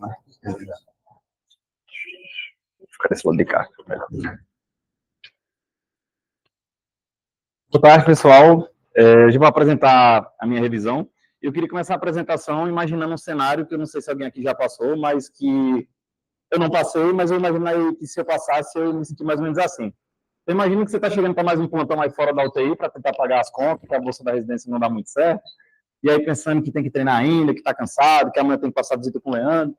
Né? Fica desse lado de cá. Boa tarde, pessoal. Eu vou apresentar a minha revisão. Eu queria começar a apresentação imaginando um cenário que eu não sei se alguém aqui já passou, mas que eu não passei, mas eu imaginei que se eu passasse, eu me senti mais ou menos assim. Eu imagino que você está chegando para mais um plantão aí fora da UTI para tentar pagar as contas, que a bolsa da residência não dá muito certo, e aí pensando que tem que treinar ainda, que está cansado, que amanhã tem que passar visita com o Leandro.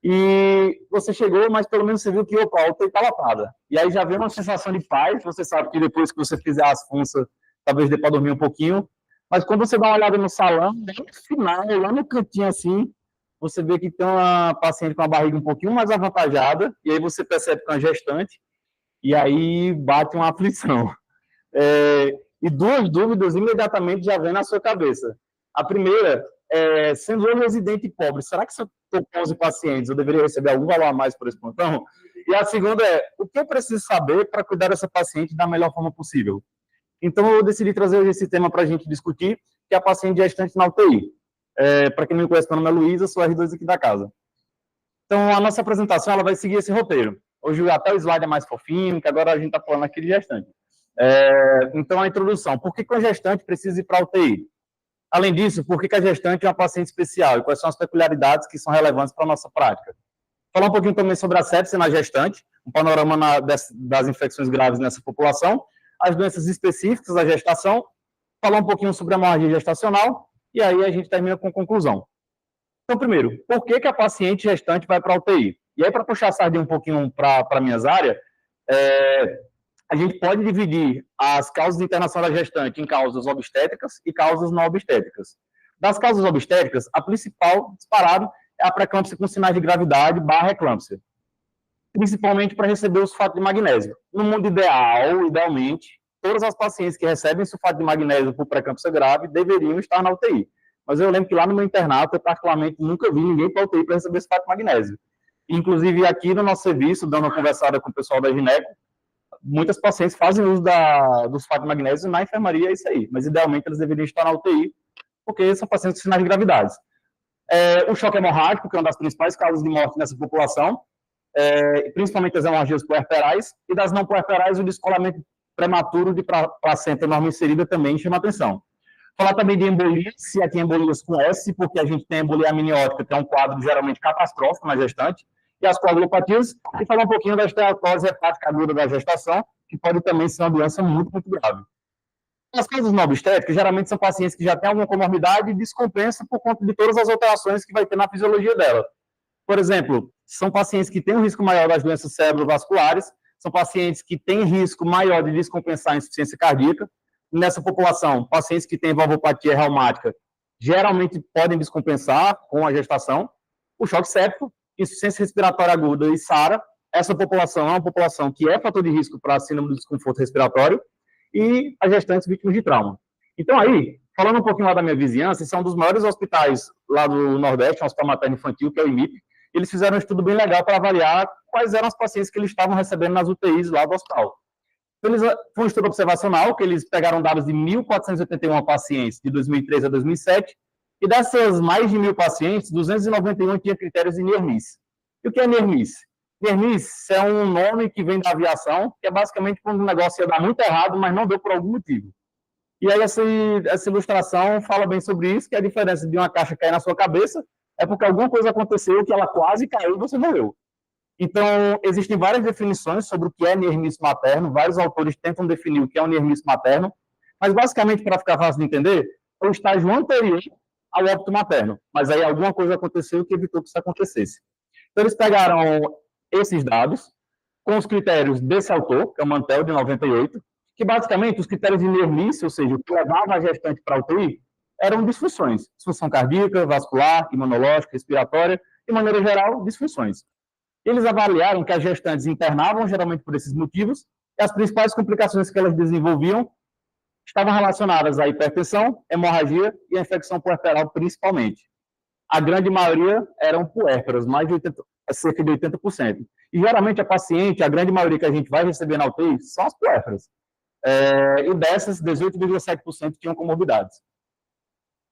E você chegou, mas pelo menos você viu que opa, a UTI está lotada. E aí já vem uma sensação de paz, você sabe que depois que você fizer as funções, talvez dê para dormir um pouquinho, mas quando você dá uma olhada no salão, no final, lá no cantinho assim, você vê que tem uma paciente com a barriga um pouquinho mais avantajada, e aí você percebe que é uma gestante, e aí bate uma aflição. E duas dúvidas imediatamente já vêm na sua cabeça. A primeira é, sendo eu residente pobre, será que se eu estou com 11 pacientes, eu deveria receber algum valor a mais por esse plantão? E a segunda é, o que eu preciso saber para cuidar dessa paciente da melhor forma possível? Então, eu decidi trazer hoje esse tema para a gente discutir, que é a paciente gestante na UTI. Para quem não me conhece, meu nome é Luísa, sou R2 aqui da casa. Então, a nossa apresentação ela vai seguir esse roteiro. Hoje até o slide é mais fofinho, que agora a gente está falando aqui de gestante. Então, a introdução. Por que a gestante precisa ir para a UTI? Além disso, por que a gestante é uma paciente especial? E quais são as peculiaridades que são relevantes para a nossa prática? Falar um pouquinho também sobre a sepse na gestante, um panorama das infecções graves nessa população, as doenças específicas da gestação, falar um pouquinho sobre a hemorragia gestacional, e aí a gente termina com conclusão. Então, primeiro, por que a paciente gestante vai para a UTI? E aí, para puxar a sardinha um pouquinho para minhas áreas, a gente pode dividir as causas de internação da gestante em causas obstétricas e causas não obstétricas. Das causas obstétricas, a principal, disparado, é a pré-eclâmpsia com sinais de gravidade / eclâmpsia, principalmente para receber o sulfato de magnésio. No mundo ideal, idealmente, todas as pacientes que recebem sulfato de magnésio por pré-eclâmpsia grave deveriam estar na UTI. Mas eu lembro que lá no meu internato, eu particularmente nunca vi ninguém para UTI para receber sulfato de magnésio. Inclusive, aqui no nosso serviço, dando uma conversada com o pessoal da gineco, muitas pacientes fazem uso do sulfato de magnésio na enfermaria, é isso aí. Mas, idealmente, eles deveriam estar na UTI, porque são pacientes com sinais de gravidade. O choque hemorrágico, que é uma das principais causas de morte nessa população, principalmente as hemorragias puerperais, e das não puerperais, o descolamento prematuro de placenta normal inserida também chama atenção. Falar também de embolia, se aqui embolias com S, porque a gente tem embolia amniótica, que é um quadro geralmente catastrófico na gestante, e as coagulopatias, e falar um pouquinho da esteatose hepática aguda da gestação, que pode também ser uma doença muito, muito grave. As causas não obstétricas, geralmente são pacientes que já têm alguma comorbidade e descompensam por conta de todas as alterações que vai ter na fisiologia dela. Por exemplo, são pacientes que têm um risco maior das doenças cerebrovasculares, são pacientes que têm risco maior de descompensar a insuficiência cardíaca. Nessa população, pacientes que têm valvopatia reumática geralmente podem descompensar com a gestação. O choque séptico, insuficiência respiratória aguda e SARA, essa população é uma população que é fator de risco para síndrome do desconforto respiratório, e as gestantes vítimas de trauma. Então, aí, falando um pouquinho lá da minha vizinhança, esse é um dos maiores hospitais lá do Nordeste, um hospital materno-infantil, que é o IMIP. Eles fizeram um estudo bem legal para avaliar quais eram as pacientes que eles estavam recebendo nas UTIs lá do hospital. Foi um estudo observacional, que eles pegaram dados de 1.481 pacientes de 2003 a 2007, e dessas mais de 1.000 pacientes, 291 tinham critérios de NIRMIS. E o que é NIRMIS? NIRMIS é um nome que vem da aviação, que é basicamente quando o negócio ia dar muito errado, mas não deu por algum motivo. E aí essa ilustração fala bem sobre isso, que a diferença de uma caixa cair na sua cabeça é porque alguma coisa aconteceu que ela quase caiu e você morreu. Então, existem várias definições sobre o que é NIRMIS materno, vários autores tentam definir o que é um NIRMIS materno, mas basicamente, para ficar fácil de entender, é o estágio anterior ao óbito materno, mas aí alguma coisa aconteceu que evitou que isso acontecesse. Então, eles pegaram esses dados com os critérios desse autor, que é o Mantel, de 98, que basicamente os critérios de NIRMIS, ou seja, o que levava a gestante para a UTI, eram disfunções. Disfunção cardíaca, vascular, imunológica, respiratória, de maneira geral, disfunções. Eles avaliaram que as gestantes internavam geralmente por esses motivos, e as principais complicações que elas desenvolviam estavam relacionadas à hipertensão, hemorragia e à infecção puerperal, principalmente. A grande maioria eram puérperas, cerca de 80%. E geralmente a paciente, a grande maioria que a gente vai receber na UTI, são as puérperas. E dessas, 18,7% tinham comorbidades.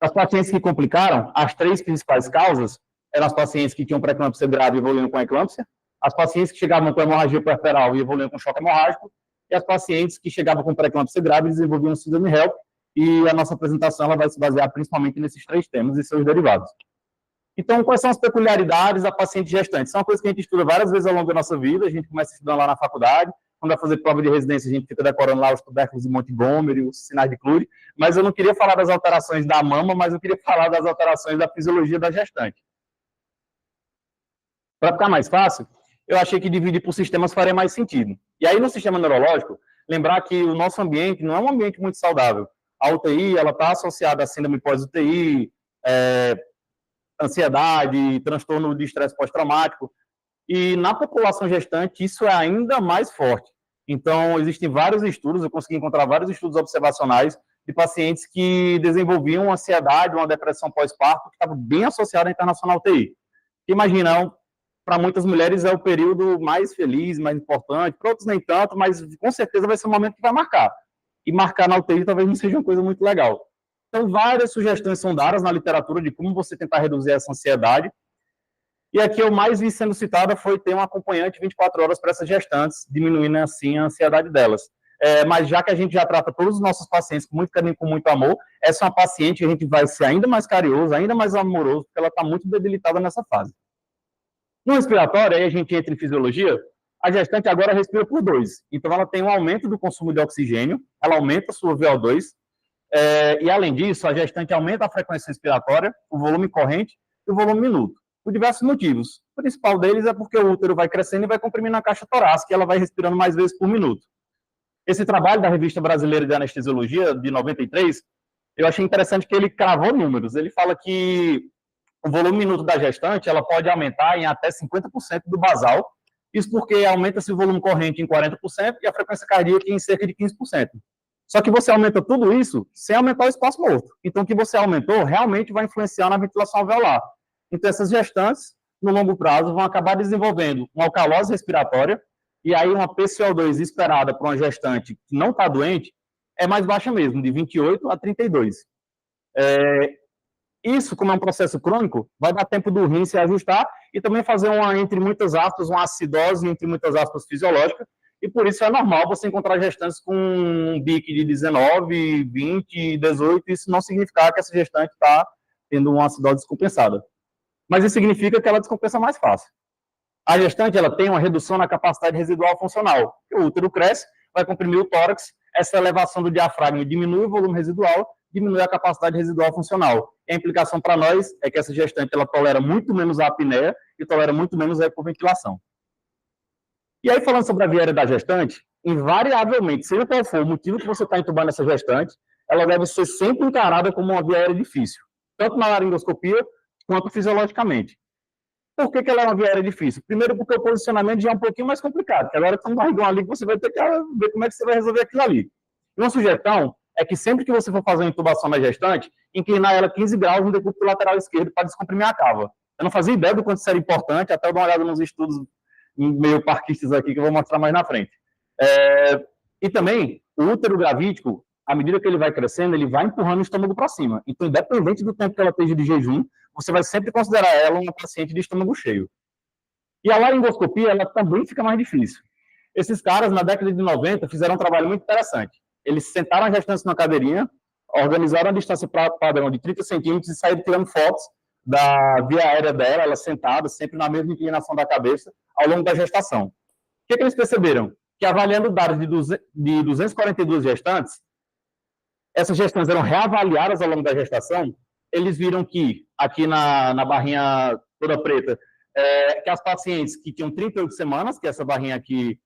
As pacientes que complicaram, as 3 principais causas eram as pacientes que tinham pré-eclâmpsia grave e evoluíam com eclâmpsia, as pacientes que chegavam com hemorragia puerperal e evoluíam com choque hemorrágico, e as pacientes que chegavam com pré-eclâmpsia grave e desenvolviam síndrome HELP, e a nossa apresentação ela vai se basear principalmente nesses 3 temas e seus derivados. Então, quais são as peculiaridades da paciente gestante? São uma coisa que a gente estuda várias vezes ao longo da nossa vida, a gente começa estudando lá na faculdade, quando vai fazer prova de residência, a gente fica decorando lá os tubérculos de Montgomery, os sinais de Clure, mas eu não queria falar das alterações da mama, mas eu queria falar das alterações da fisiologia da gestante. Para ficar mais fácil, eu achei que dividir por sistemas faria mais sentido. E aí, no sistema neurológico, lembrar que o nosso ambiente não é um ambiente muito saudável. A UTI, ela está associada a síndrome pós-UTI, ansiedade, transtorno de estresse pós-traumático, e na população gestante isso é ainda mais forte. Então, existem vários estudos, eu consegui encontrar vários estudos observacionais de pacientes que desenvolviam ansiedade, uma depressão pós-parto, que estava bem associada à internação na UTI. Imagina, para muitas mulheres é o período mais feliz, mais importante, para outros nem tanto, mas com certeza vai ser um momento que vai marcar. E marcar na UTI talvez não seja uma coisa muito legal. Então, várias sugestões são dadas na literatura de como você tentar reduzir essa ansiedade. E aqui eu mais vi sendo citada foi ter um acompanhante 24 horas para essas gestantes, diminuindo assim a ansiedade delas. Mas já que a gente já trata todos os nossos pacientes com muito carinho, com muito amor, essa é uma paciente que a gente vai ser ainda mais carinhoso, ainda mais amoroso, porque ela está muito debilitada nessa fase. No respiratório, aí a gente entra em fisiologia, a gestante agora respira por 2. Então, ela tem um aumento do consumo de oxigênio, ela aumenta a sua VO2, e além disso, a gestante aumenta a frequência respiratória, o volume corrente e o volume minuto, por diversos motivos. O principal deles é porque o útero vai crescendo e vai comprimindo a caixa torácica e ela vai respirando mais vezes por minuto. Esse trabalho da Revista Brasileira de Anestesiologia, de 93, eu achei interessante que ele cravou números. Ele fala que o volume minuto da gestante ela pode aumentar em até 50% do basal, isso porque aumenta-se o volume corrente em 40% e a frequência cardíaca em cerca de 15%. Só que você aumenta tudo isso sem aumentar o espaço morto. Então, o que você aumentou realmente vai influenciar na ventilação alveolar. Então, essas gestantes, no longo prazo, vão acabar desenvolvendo uma alcalose respiratória, e aí uma PCO2 esperada para uma gestante que não está doente é mais baixa mesmo, de 28 a 32. Isso, como é um processo crônico, vai dar tempo do rim se ajustar e também fazer uma, entre muitas aspas, uma acidose, entre muitas aspas, fisiológica, e por isso é normal você encontrar gestantes com um BIC de 19, 20, 18, isso não significa que essa gestante está tendo uma acidose descompensada. Mas isso significa que ela descompensa mais fácil. A gestante ela tem uma redução na capacidade residual funcional. O útero cresce, vai comprimir o tórax, essa elevação do diafragma diminui o volume residual, diminui a capacidade residual funcional. E a implicação para nós é que essa gestante ela tolera muito menos a apneia e tolera muito menos a hipoventilação. E aí, falando sobre a via aérea da gestante, invariavelmente, seja qual for o motivo que você está entubando essa gestante, ela deve ser sempre encarada como uma via aérea difícil, tanto na laringoscopia quanto fisiologicamente. Por que ela é uma via aérea difícil? Primeiro, porque o posicionamento já é um pouquinho mais complicado, porque agora tem um barrigão ali que você vai ter que ver como é que você vai resolver aquilo ali. E uma sugestão é que sempre que você for fazer uma intubação na gestante, inclinar ela 15 graus no decúbito lateral esquerdo para descomprimir a cava. Eu não fazia ideia do quanto isso era importante, até eu dar uma olhada nos estudos meio parquistas aqui, que eu vou mostrar mais na frente. E também, o útero gravídico, à medida que ele vai crescendo, ele vai empurrando o estômago para cima. Então, independente do tempo que ela esteja de jejum, você vai sempre considerar ela uma paciente de estômago cheio. E a laringoscopia, ela também fica mais difícil. Esses caras, na década de 90, fizeram um trabalho muito interessante. Eles sentaram a gestante numa cadeirinha, organizaram a distância padrão de 30 centímetros e saíram tirando fotos da via aérea dela, ela sentada, sempre na mesma inclinação da cabeça, ao longo da gestação. O que eles perceberam? Que avaliando dados de 242 gestantes, essas gestantes eram reavaliadas ao longo da gestação, eles viram que, aqui na barrinha toda preta, que as pacientes que tinham 38 semanas, que é essa barrinha aqui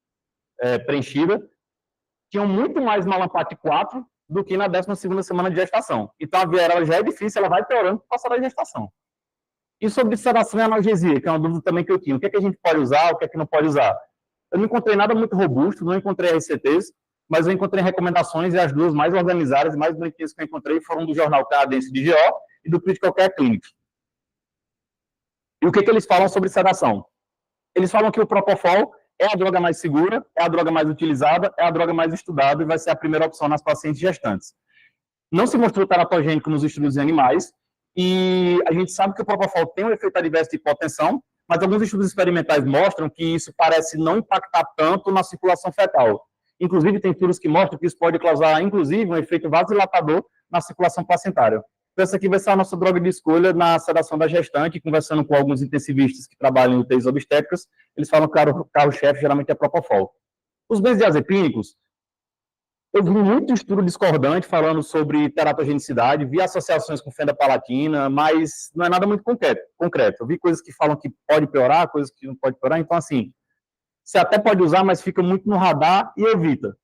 preenchida, tinham muito mais malampate 4 do que na 12ª semana de gestação. Então, a via aérea já é difícil, ela vai piorando com o passar da gestação. E sobre sedação e analgesia, que é uma dúvida também que eu tinha. O que é que a gente pode usar, o que é que não pode usar? Eu não encontrei nada muito robusto, não encontrei RCTs, mas eu encontrei recomendações, e as duas mais organizadas e mais bonitinhas que eu encontrei foram do jornal canadense de GO e do Critical Care Clinic. E o que eles falam sobre sedação? Eles falam que o Propofol é a droga mais segura, é a droga mais utilizada, é a droga mais estudada e vai ser a primeira opção nas pacientes gestantes. Não se mostrou teratogênico nos estudos em animais, e a gente sabe que o propofol tem um efeito adverso de hipotensão, mas alguns estudos experimentais mostram que isso parece não impactar tanto na circulação fetal. Inclusive, tem estudos que mostram que isso pode causar, inclusive, um efeito vasodilatador na circulação placentária. Então, essa aqui vai ser a nossa droga de escolha na sedação da gestante, conversando com alguns intensivistas que trabalham em UTIs obstétricas, eles falam que o carro-chefe geralmente é propofol. Os benzodiazepínicos, eu vi muito estudo discordante falando sobre teratogenicidade, vi associações com fenapalatina, mas não é nada muito concreto. Eu vi coisas que falam que pode piorar, coisas que não pode piorar, então, assim, você até pode usar, mas fica muito no radar e evita.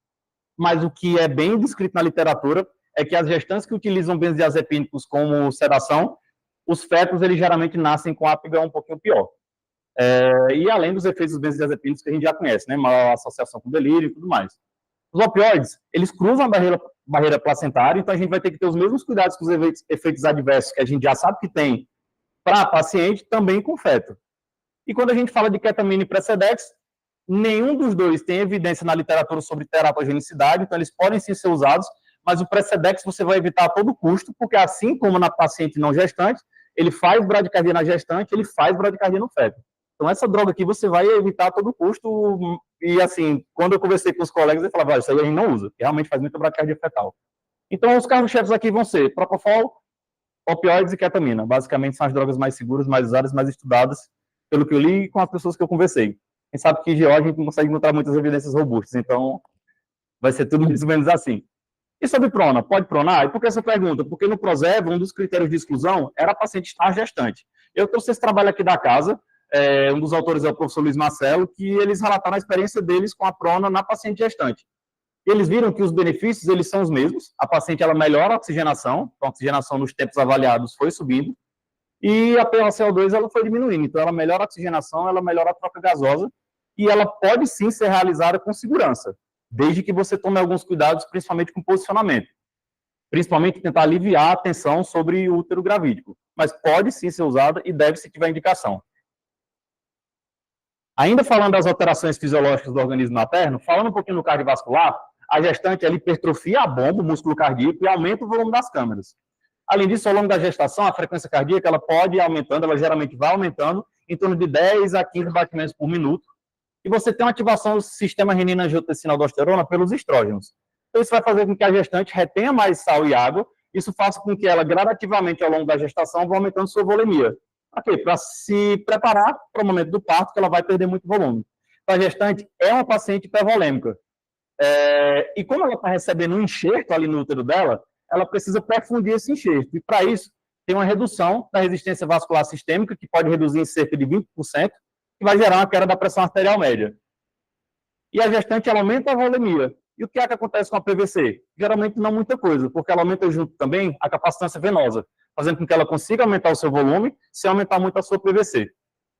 Mas o que é bem descrito na literatura é que as gestantes que utilizam benzodiazepínicos como sedação, os fetos, eles geralmente nascem com apga um pouquinho pior. E além dos efeitos dos benzodiazepínicos que a gente já conhece, né, maior associação com delírio e tudo mais. Os opioides, eles cruzam a barreira placentária, então a gente vai ter que ter os mesmos cuidados com os efeitos adversos que a gente já sabe que tem para paciente, também com feto. E quando a gente fala de ketamina e Precedex, nenhum dos dois tem evidência na literatura sobre teratogenicidade, então eles podem sim ser usados, mas o Precedex você vai evitar a todo custo, porque assim como na paciente não gestante, ele faz bradicardia na gestante, ele faz bradicardia no feto. Então essa droga aqui você vai evitar a todo custo, e assim, quando eu conversei com os colegas, eles falavam, isso aí a gente não usa, realmente faz muita bradicardia fetal. Então os carros-chefes aqui vão ser propofol, opioides e ketamina. Basicamente são as drogas mais seguras, mais usadas, mais estudadas, pelo que eu li e com as pessoas que eu conversei. A gente sabe que em GO a gente não consegue encontrar muitas evidências robustas, então vai ser tudo mais ou menos assim. E sobre prona, pode pronar? E por que essa pergunta? Porque no Prosev, um dos critérios de exclusão era a paciente estar gestante. Eu trouxe esse trabalho aqui da casa, um dos autores é o professor Luiz Marcelo, que eles relataram a experiência deles com a prona na paciente gestante. Eles viram que os benefícios, eles são os mesmos, a paciente, ela melhora a oxigenação, então a oxigenação nos tempos avaliados foi subindo, e a PaCO2, ela foi diminuindo, então ela melhora a oxigenação, ela melhora a troca gasosa, e ela pode sim ser realizada com segurança, desde que você tome alguns cuidados, principalmente com posicionamento. Principalmente tentar aliviar a tensão sobre o útero gravídico. Mas pode sim ser usada e deve se tiver indicação. Ainda falando das alterações fisiológicas do organismo materno, falando um pouquinho no cardiovascular, a gestante ela hipertrofia a bomba, o músculo cardíaco, e aumenta o volume das câmaras. Além disso, ao longo da gestação, a frequência cardíaca ela pode ir aumentando, ela geralmente vai aumentando, em torno de 10 a 15 batimentos por minuto, e você tem uma ativação do sistema renina-angiotensina-aldosterona pelos estrógenos. Então, isso vai fazer com que a gestante retenha mais sal e água, isso faz com que ela, gradativamente, ao longo da gestação, vá aumentando sua volemia. Para quê? Para se preparar para o momento do parto, que ela vai perder muito volume. Então, a gestante é uma paciente hipervolêmica. E como ela está recebendo um enxerto ali no útero dela, ela precisa perfundir esse enxerto. E, para isso, tem uma redução da resistência vascular sistêmica, que pode reduzir em cerca de 20%, que vai gerar uma queda da pressão arterial média. E a gestante, ela aumenta a volemia. E o que é que acontece com a PVC? Geralmente não muita coisa, porque ela aumenta junto também a capacitância venosa, fazendo com que ela consiga aumentar o seu volume, sem aumentar muito a sua PVC.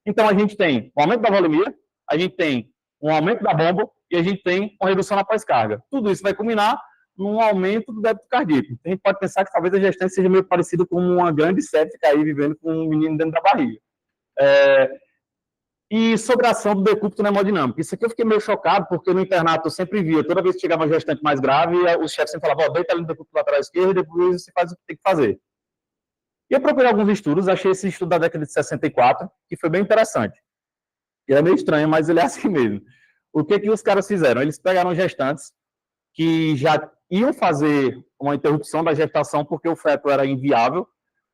Então, a gente tem um aumento da volemia, a gente tem um aumento da bomba e a gente tem uma redução na pós-carga. Tudo isso vai culminar num aumento do débito cardíaco. Então, a gente pode pensar que talvez a gestante seja meio parecida com uma grande séptica aí, vivendo com um menino dentro da barriga. E sobre a ação do decúbito na hemodinâmica. Isso aqui eu fiquei meio chocado, porque no internato eu sempre via, toda vez que chegava uma gestante mais grave, os chefes sempre falavam, deita ali no decúbito lateral esquerdo, e depois você faz o que tem que fazer. E eu procurei alguns estudos, achei esse estudo da década de 64, que foi bem interessante. Ele é meio estranho, mas ele é assim mesmo. O que os caras fizeram? Eles pegaram gestantes que já iam fazer uma interrupção da gestação porque o feto era inviável,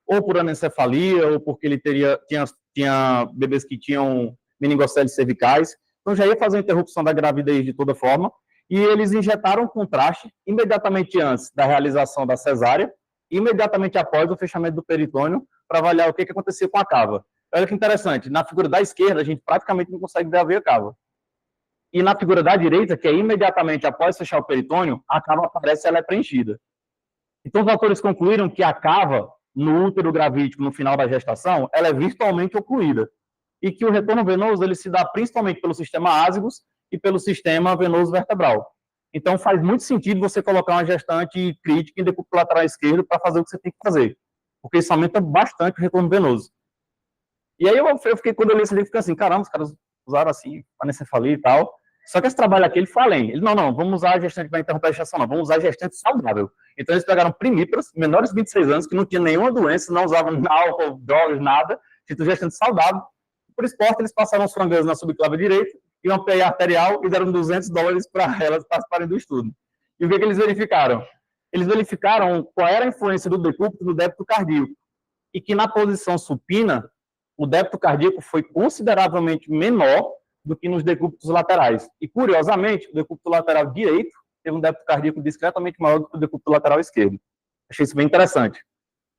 ou por anencefalia, ou porque ele tinha bebês que tinham meningoceles cervicais, então já ia fazer a interrupção da gravidez de toda forma, e eles injetaram contraste imediatamente antes da realização da cesárea, imediatamente após o fechamento do peritônio, para avaliar o que acontecia com a cava. Olha que interessante, na figura da esquerda, a gente praticamente não consegue ver a veia cava. E na figura da direita, que é imediatamente após fechar o peritônio, a cava aparece e ela é preenchida. Então, os autores concluíram que a cava, no útero gravídico, no final da gestação, ela é virtualmente ocluída. E que o retorno venoso ele se dá principalmente pelo sistema ázigos e pelo sistema venoso vertebral. Então, faz muito sentido você colocar uma gestante crítica em decúbito lateral esquerdo para fazer o que você tem que fazer, porque isso aumenta bastante o retorno venoso. E aí eu fiquei, quando eu li esse livro, fiquei assim, caramba, os caras usaram assim, anencefalia e tal. Só que esse trabalho aqui, ele foi além. Ele, não, vamos usar a gestante para interromper a gestação, não, vamos usar a gestante saudável. Então, eles pegaram primíparas, menores de 26 anos, que não tinham nenhuma doença, não usavam álcool, drogas, nada, tipo gestante saudável. Por esporte, eles passaram os frangãs na subclave direita, e uma PI arterial, e deram $200 para elas participarem do estudo. E o que eles verificaram? Eles verificaram qual era a influência do decúbito no débito cardíaco, e que na posição supina, o débito cardíaco foi consideravelmente menor do que nos decúbitos laterais. E, curiosamente, o decúbito lateral direito teve um débito cardíaco discretamente maior do que o decúbito lateral esquerdo. Achei isso bem interessante.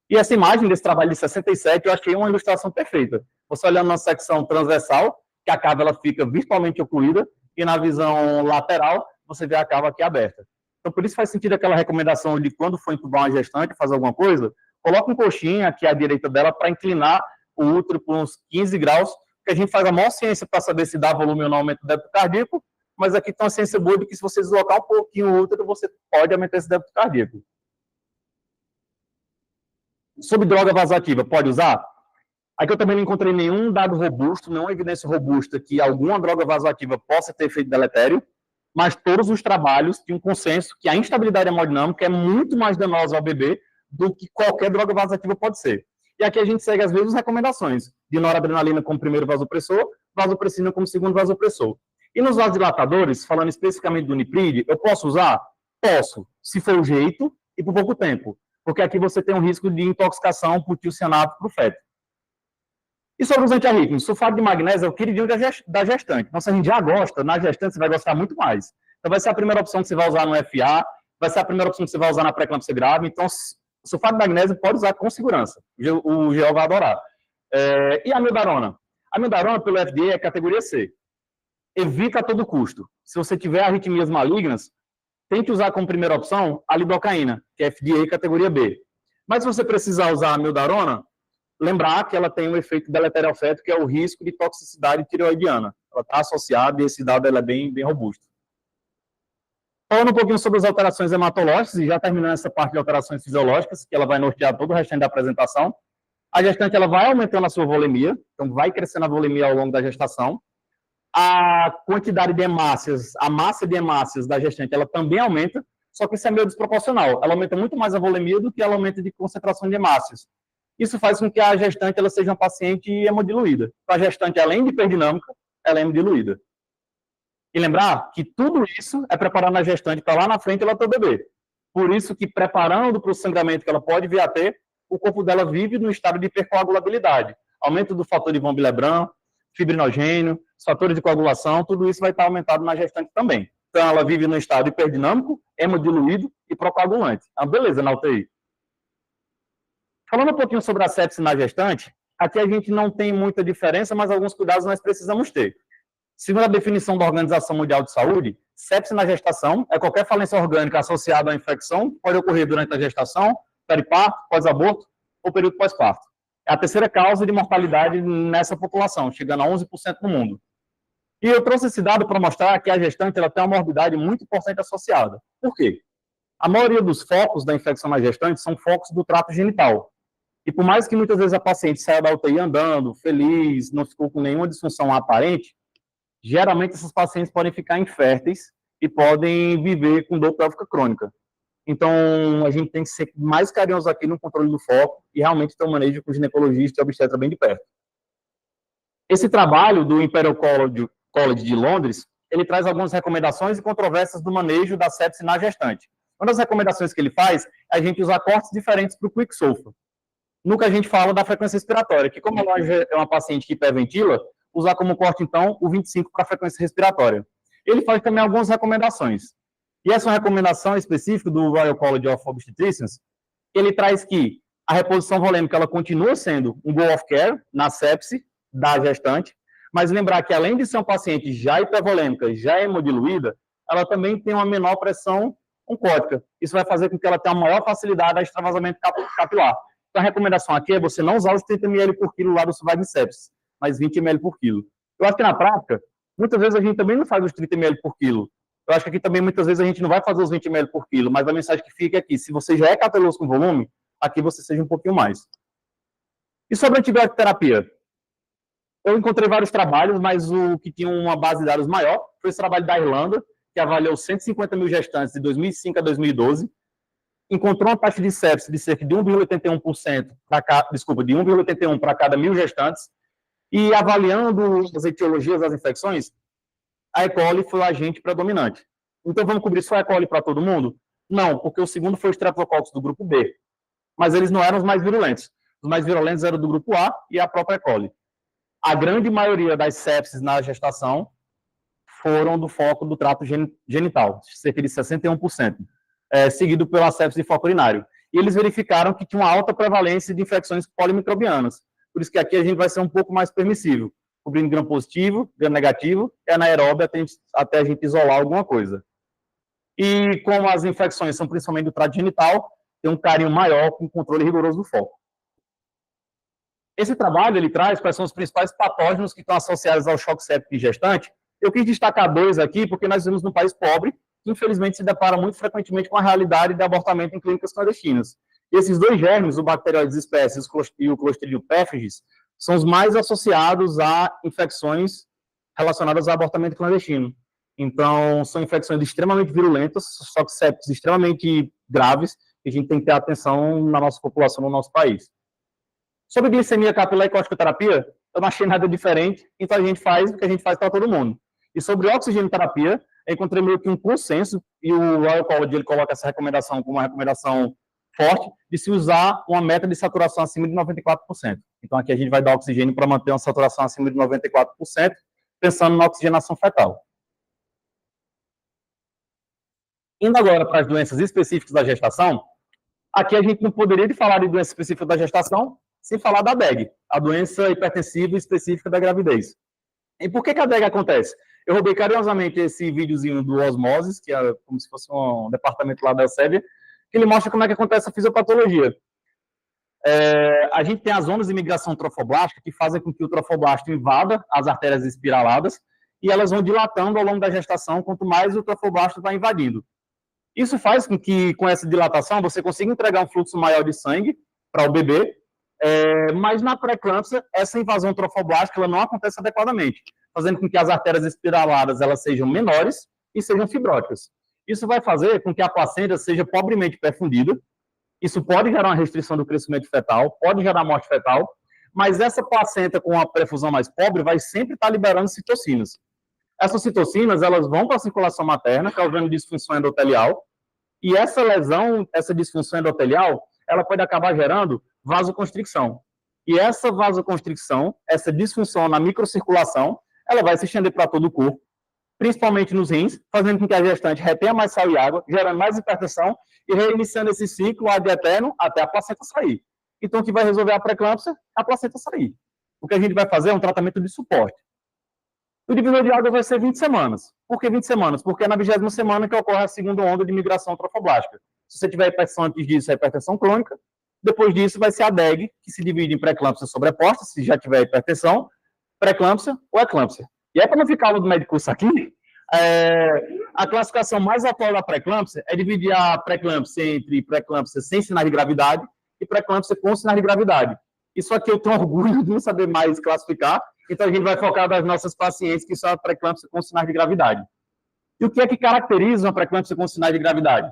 E essa imagem desse trabalho de 67, eu achei uma ilustração perfeita. Você olhando na secção transversal, que a cava ela fica virtualmente ocluída, e na visão lateral, você vê a cava aqui aberta. Então, por isso faz sentido aquela recomendação de quando for entubar uma gestante, fazer alguma coisa, coloca um coxinha aqui à direita dela para inclinar o útero por uns 15 graus, que a gente faz a maior ciência para saber se dá volume ou não aumento do débito cardíaco, mas aqui tem uma ciência boa de que se você deslocar um pouquinho o útero, você pode aumentar esse débito cardíaco. Sobre droga vasoativa, pode usar? Aqui eu também não encontrei nenhum dado robusto, nenhuma evidência robusta que alguma droga vasoativa possa ter efeito deletério, mas todos os trabalhos tinham um consenso que a instabilidade hemodinâmica é muito mais danosa ao bebê do que qualquer droga vasoativa pode ser. E aqui a gente segue as mesmas recomendações, de noradrenalina como primeiro vasopressor, vasopressina como segundo vasopressor. E nos vasodilatadores, falando especificamente do Niprid, eu posso usar? Posso, se for o jeito e por pouco tempo, porque aqui você tem um risco de intoxicação por tiocianato para o feto. E sobre os antiarrítmicos, sulfato de magnésio é o queridinho da gestante. Então, se a gente já gosta, na gestante você vai gostar muito mais. Então, vai ser a primeira opção que você vai usar no FA, vai ser a primeira opção que você vai usar na pré-eclâmpsia grave. Então, sulfato de magnésio pode usar com segurança. O GEO vai adorar. E a amiodarona? A amiodarona, pelo FDA, é categoria C. Evita a todo custo. Se você tiver arritmias malignas, tente usar como primeira opção a lidocaína, que é FDA categoria B. Mas se você precisar usar a amiodarona, lembrar que ela tem um efeito deletério ao feto, que é o risco de toxicidade tireoidiana. Ela está associada e esse dado é bem robusto. Falando um pouquinho sobre as alterações hematológicas, e já terminando essa parte de alterações fisiológicas, que ela vai nortear todo o restante da apresentação, a gestante ela vai aumentando a sua volemia, então vai crescendo a volemia ao longo da gestação. A quantidade de hemácias, a massa de hemácias da gestante, ela também aumenta, só que isso é meio desproporcional. Ela aumenta muito mais a volemia do que ela aumenta de concentração de hemácias. Isso faz com que a gestante ela seja uma paciente hemodiluída. Então, a gestante, além de hiperdinâmica, ela é hemodiluída. E lembrar que tudo isso é preparando a gestante para lá na frente ela ter o bebê. Por isso que, preparando para o sangramento que ela pode vir a ter, o corpo dela vive no estado de hipercoagulabilidade. Aumento do fator de von Willebrand, fibrinogênio, os fatores de coagulação, tudo isso vai estar aumentado na gestante também. Então, ela vive no estado hiperdinâmico, hemodiluído e procoagulante. Ah, beleza, na UTI. Falando um pouquinho sobre a sepse na gestante, aqui a gente não tem muita diferença, mas alguns cuidados nós precisamos ter. Segundo a definição da Organização Mundial de Saúde, sepse na gestação é qualquer falência orgânica associada à infecção que pode ocorrer durante a gestação, periparto, pós-aborto ou período pós-parto. É a terceira causa de mortalidade nessa população, chegando a 11% no mundo. E eu trouxe esse dado para mostrar que a gestante ela tem uma morbidade muito importante associada. Por quê? A maioria dos focos da infecção na gestante são focos do trato genital. E por mais que muitas vezes a paciente saia da UTI andando, feliz, não ficou com nenhuma disfunção aparente, geralmente essas pacientes podem ficar inférteis e podem viver com dor pélvica crônica. Então, a gente tem que ser mais carinhoso aqui no controle do foco e realmente ter um manejo com o ginecologista e obstetra bem de perto. Esse trabalho do Imperial College de Londres, ele traz algumas recomendações e controvérsias do manejo da sepse na gestante. Uma das recomendações que ele faz é a gente usar cortes diferentes para o quick sulfa. No que a gente fala da frequência respiratória, que como ela é uma paciente que hiperventila, usar como corte, então, o 25 para a frequência respiratória. Ele faz também algumas recomendações. E essa é uma recomendação específica do Royal College of Obstetricians, ele traz que a reposição volêmica ela continua sendo um goal of care na sepse da gestante, mas lembrar que além de ser uma paciente já hipervolêmica, já hemodiluída, ela também tem uma menor pressão oncótica. Isso vai fazer com que ela tenha uma maior facilidade a extravasamento capilar. Então, a recomendação aqui é você não usar os 30 ml por quilo lá do Surviving Sepsis, mas 20 ml por quilo. Eu acho que na prática, muitas vezes a gente também não faz os 30 ml por quilo. Eu acho que aqui também muitas vezes a gente não vai fazer os 20 ml por quilo, mas a mensagem que fica aqui, se você já é cauteloso com volume, aqui você seja um pouquinho mais. E sobre a antibioterapia? Eu encontrei vários trabalhos, mas o que tinha uma base de dados maior foi esse trabalho da Irlanda, que avaliou 150 mil gestantes de 2005 a 2012, encontrou uma taxa de sepsis de cerca de 1,81% de 1,81 para cada 1.000 gestantes, e avaliando as etiologias das infecções, a E. coli foi o agente predominante. Então, vamos cobrir só a E. coli para todo mundo? Não, porque o segundo foi o Streptococcus do grupo B. Mas eles não eram os mais virulentos. Os mais virulentos eram do grupo A e a própria E. coli. A grande maioria das sepses na gestação foram do foco do trato genital, cerca de 61%, seguido pela sepse de foco urinário. E eles verificaram que tinha uma alta prevalência de infecções polimicrobianas. Por isso que aqui a gente vai ser um pouco mais permissivo, cobrindo gram positivo, gram negativo, e anaeróbio até a gente isolar alguma coisa. E como as infecções são principalmente do trato genital, tem um carinho maior com o controle rigoroso do foco. Esse trabalho, ele traz quais são os principais patógenos que estão associados ao choque séptico gestante. Eu quis destacar dois aqui, porque nós vivemos num país pobre, que infelizmente se depara muito frequentemente com a realidade de abortamento em clínicas clandestinas. E esses dois germes, o Bacteroides espécies e o Clostridium perfringens, são os mais associados a infecções relacionadas ao abortamento clandestino. Então, são infecções extremamente virulentas, choques sépticos extremamente graves, que a gente tem que ter atenção na nossa população, no nosso país. Sobre glicemia capilar e corticoterapia, eu não achei nada diferente, então a gente faz o que a gente faz para todo mundo. E sobre oxigenoterapia, eu encontrei meio que um consenso, e o Royal College ele coloca essa recomendação como uma recomendação forte, de se usar uma meta de saturação acima de 94%. Então aqui a gente vai dar oxigênio para manter uma saturação acima de 94%, pensando na oxigenação fetal. Indo agora para as doenças específicas da gestação, aqui a gente não poderia falar de doença específica da gestação sem falar da DEG, a doença hipertensiva específica da gravidez. E por que a DEG acontece? Eu roubei carinhosamente esse videozinho do Osmoses, que é como se fosse um departamento lá da Elsevia, que ele mostra como é que acontece a fisiopatologia. A gente tem as ondas de migração trofoblástica que fazem com que o trofoblasto invada as artérias espiraladas e elas vão dilatando ao longo da gestação, quanto mais o trofoblasto está invadindo. Isso faz com que, com essa dilatação, você consiga entregar um fluxo maior de sangue para o bebê, mas na pré-eclâmpsia, essa invasão trofoblástica ela não acontece adequadamente, fazendo com que as artérias espiraladas elas sejam menores e sejam fibróticas. Isso vai fazer com que a placenta seja pobremente perfundida. Isso pode gerar uma restrição do crescimento fetal, pode gerar morte fetal, mas essa placenta com a perfusão mais pobre vai sempre estar liberando citocinas. Essas citocinas elas vão para a circulação materna, causando disfunção endotelial, e essa lesão, essa disfunção endotelial, ela pode acabar gerando vasoconstricção. E essa vasoconstricção, essa disfunção na microcirculação, ela vai se estender para todo o corpo, principalmente nos rins, fazendo com que a gestante retenha mais sal e água, gerando mais hipertensão e reiniciando esse ciclo ad eterno até a placenta sair. Então, o que vai resolver a pré-eclâmpsia? A placenta sair. O que a gente vai fazer é um tratamento de suporte. O divisor de água vai ser 20 semanas. Por que 20 semanas? Porque é na 20ª semana que ocorre a segunda onda de migração trofoblástica. Se você tiver hipertensão antes disso, é hipertensão crônica. Depois disso, vai ser a DEG, que se divide em pré-eclâmpsia sobreposta, se já tiver hipertensão, pré-eclâmpsia ou eclâmpsia. E aí, para não ficar aula do médico curso aqui, a classificação mais atual da pré-eclâmpsia é dividir a pré-eclâmpsia entre pré-eclâmpsia sem sinais de gravidade e pré-eclâmpsia com sinais de gravidade. Isso aqui eu tenho orgulho de não saber mais classificar, então a gente vai focar nas nossas pacientes que são a pré-eclâmpsia com sinais de gravidade. E o que é que caracteriza uma pré-eclâmpsia com sinais de gravidade?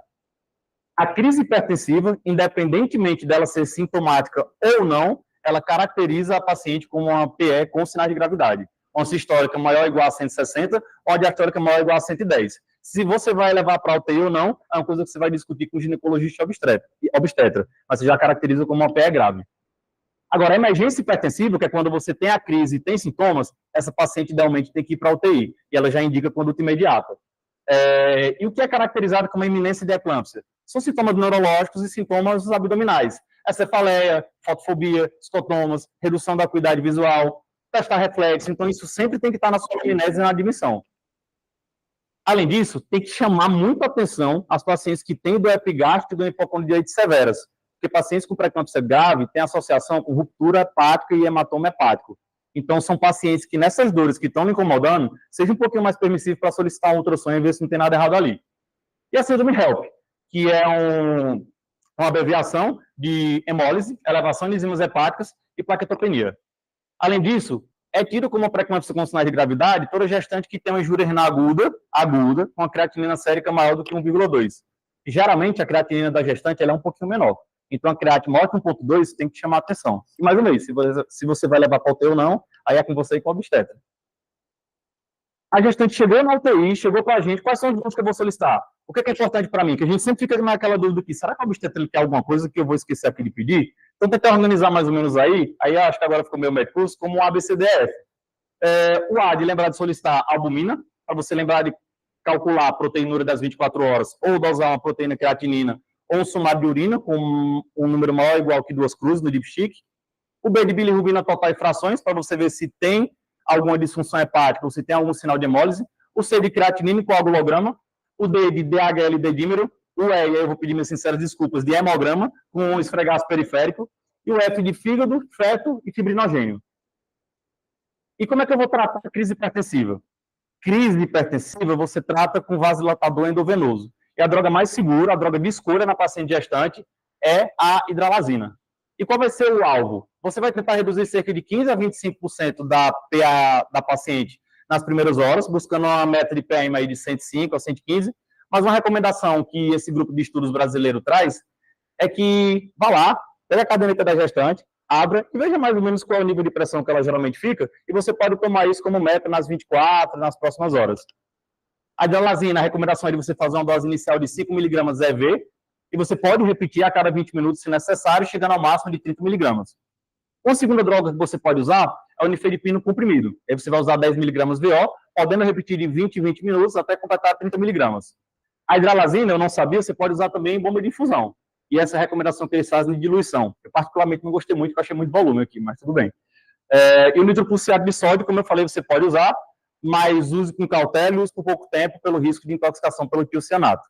A crise hipertensiva, independentemente dela ser sintomática ou não, ela caracteriza a paciente como uma PE com sinais de gravidade. Uma sistólica maior ou igual a 160, ou uma diastólica maior ou igual a 110. Se você vai levar para a UTI ou não, é uma coisa que você vai discutir com o ginecologista obstetra, mas você já caracteriza como uma PE grave. Agora, a emergência hipertensiva, que é quando você tem a crise e tem sintomas, essa paciente idealmente tem que ir para a UTI, e ela já indica conduta imediata. E o que é caracterizado como iminência de eclâmpsia? São sintomas neurológicos e sintomas abdominais. A cefaleia, fotofobia, escotomas, redução da acuidade visual, testar reflexo. Então, isso sempre tem que estar na sua amnese e na admissão. Além disso, tem que chamar muito a atenção as pacientes que têm doença epigástica e doença hipocondriite severas, porque pacientes com pré-eclâmpsia grave têm associação com ruptura hepática e hematoma hepático. Então, são pacientes que nessas dores que estão me incomodando, seja um pouquinho mais permissivo para solicitar um ultrassom e ver se não tem nada errado ali. E a síndrome HELP, que é uma abreviação de hemólise, elevação de enzimas hepáticas e plaquetopenia. Além disso, É tido como pré-eclâmpsia com sinais de gravidade toda gestante que tem uma injúria renal aguda, com a creatinina sérica maior do que 1,2. Geralmente, a creatinina da gestante ela é um pouquinho menor. Então, a creatina maior que 1,2 tem que chamar a atenção. E mais uma vez, se você vai levar para UTI ou não, aí é com você e com o obstetra. A gestante chegou na UTI, chegou com a gente, quais são os pontos que eu vou solicitar? O que é importante para mim? Que a gente sempre fica naquela dúvida aqui, será que o obstetra quer alguma coisa que eu vou esquecer aqui de pedir? Então, tentar organizar mais ou menos aí acho que agora ficou meio médico, como o ABCDF. O A, de lembrar de solicitar albumina, para você lembrar de calcular a proteinúria das 24 horas, ou dosar uma proteína creatinina, ou um sumário de urina, com um número maior ou igual que 2 cruzes no dipstick. O B, de bilirrubina total e frações, para você ver se tem alguma disfunção hepática ou se tem algum sinal de hemólise. O C, de creatinina e coagulograma. O D, de DHL dedímero. O E, eu vou pedir minhas sinceras desculpas, de hemograma, com um esfregaço periférico. E o F, de fígado, feto e fibrinogênio. E como é que eu vou tratar a crise hipertensiva? Crise hipertensiva você trata com vasodilatador endovenoso. E a droga mais segura, a droga de escolha na paciente gestante, é a hidralazina. E qual vai ser o alvo? Você vai tentar reduzir cerca de 15% a 25% da PA da paciente nas primeiras horas, buscando uma meta de PM aí de 105 a 115, mas uma recomendação que esse grupo de estudos brasileiro traz é que vá lá, pegue a caderneta da gestante, abra e veja mais ou menos qual é o nível de pressão que ela geralmente fica, e você pode tomar isso como meta nas 24, nas próximas horas. A hidralazina, a recomendação é de você fazer uma dose inicial de 5 mg EV, e você pode repetir a cada 20 minutos se necessário, chegando ao máximo de 30 mg. Uma segunda droga que você pode usar é o nifedipino comprimido. Aí você vai usar 10 mg VO, podendo repetir de 20 em 20 minutos até completar 30 mg. A hidralazina, eu não sabia, você pode usar também em bomba de infusão. E essa é a recomendação que eles fazem de diluição. Eu particularmente não gostei muito, porque eu achei muito volume aqui, mas tudo bem. E o nitroprusiato de sódio, como eu falei, você pode usar, mas use com cautela e use por pouco tempo pelo risco de intoxicação pelo tiocianato.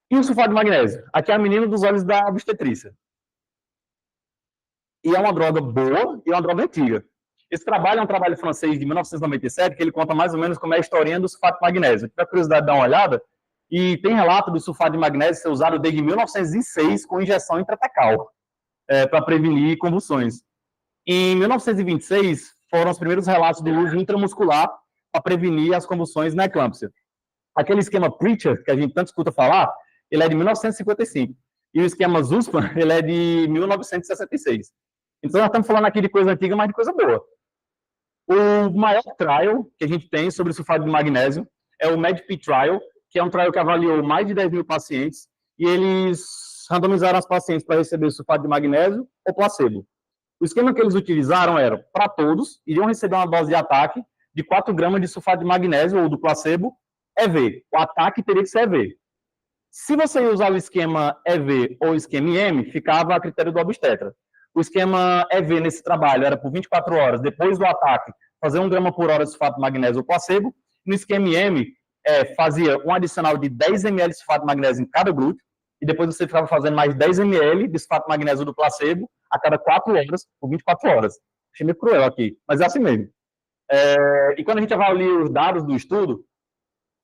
E o sulfato de magnésio? Aqui é a menina dos olhos da obstetrícia. E é uma droga boa e é uma droga antiga. Esse trabalho é um trabalho francês de 1997, que ele conta mais ou menos como é a historinha do sulfato de magnésio. Se tiver curiosidade, dá uma olhada. E tem relato do sulfato de magnésio ser usado desde 1906 com injeção intratecal, para prevenir convulsões. Em 1926, foram os primeiros relatos de uso intramuscular para prevenir as convulsões na eclâmpsia. Aquele esquema Preacher, que a gente tanto escuta falar, ele é de 1955. E o esquema Zussman, ele é de 1966. Então, nós estamos falando aqui de coisa antiga, mas de coisa boa. O maior trial que a gente tem sobre sulfato de magnésio é o MedP Trial, que é um trial que avaliou mais de 10 mil pacientes, e eles randomizaram as pacientes para receber sulfato de magnésio ou placebo. O esquema que eles utilizaram era, para todos, iriam receber uma dose de ataque de 4 gramas de sulfato de magnésio ou do placebo EV. O ataque teria que ser EV. Se você usar o esquema EV ou esquema IM, ficava a critério do obstetra. O esquema EV nesse trabalho era por 24 horas, depois do ataque, fazer 1 grama por hora de sulfato de magnésio ou placebo. No esquema IM, fazia um adicional de 10 ml de sulfato de magnésio em cada glúteo, e depois você ficava fazendo mais 10 ml de sulfato de magnésio do placebo a cada 4 horas, por 24 horas. Achei meio cruel aqui, mas é assim mesmo. E quando a gente avalia os dados do estudo,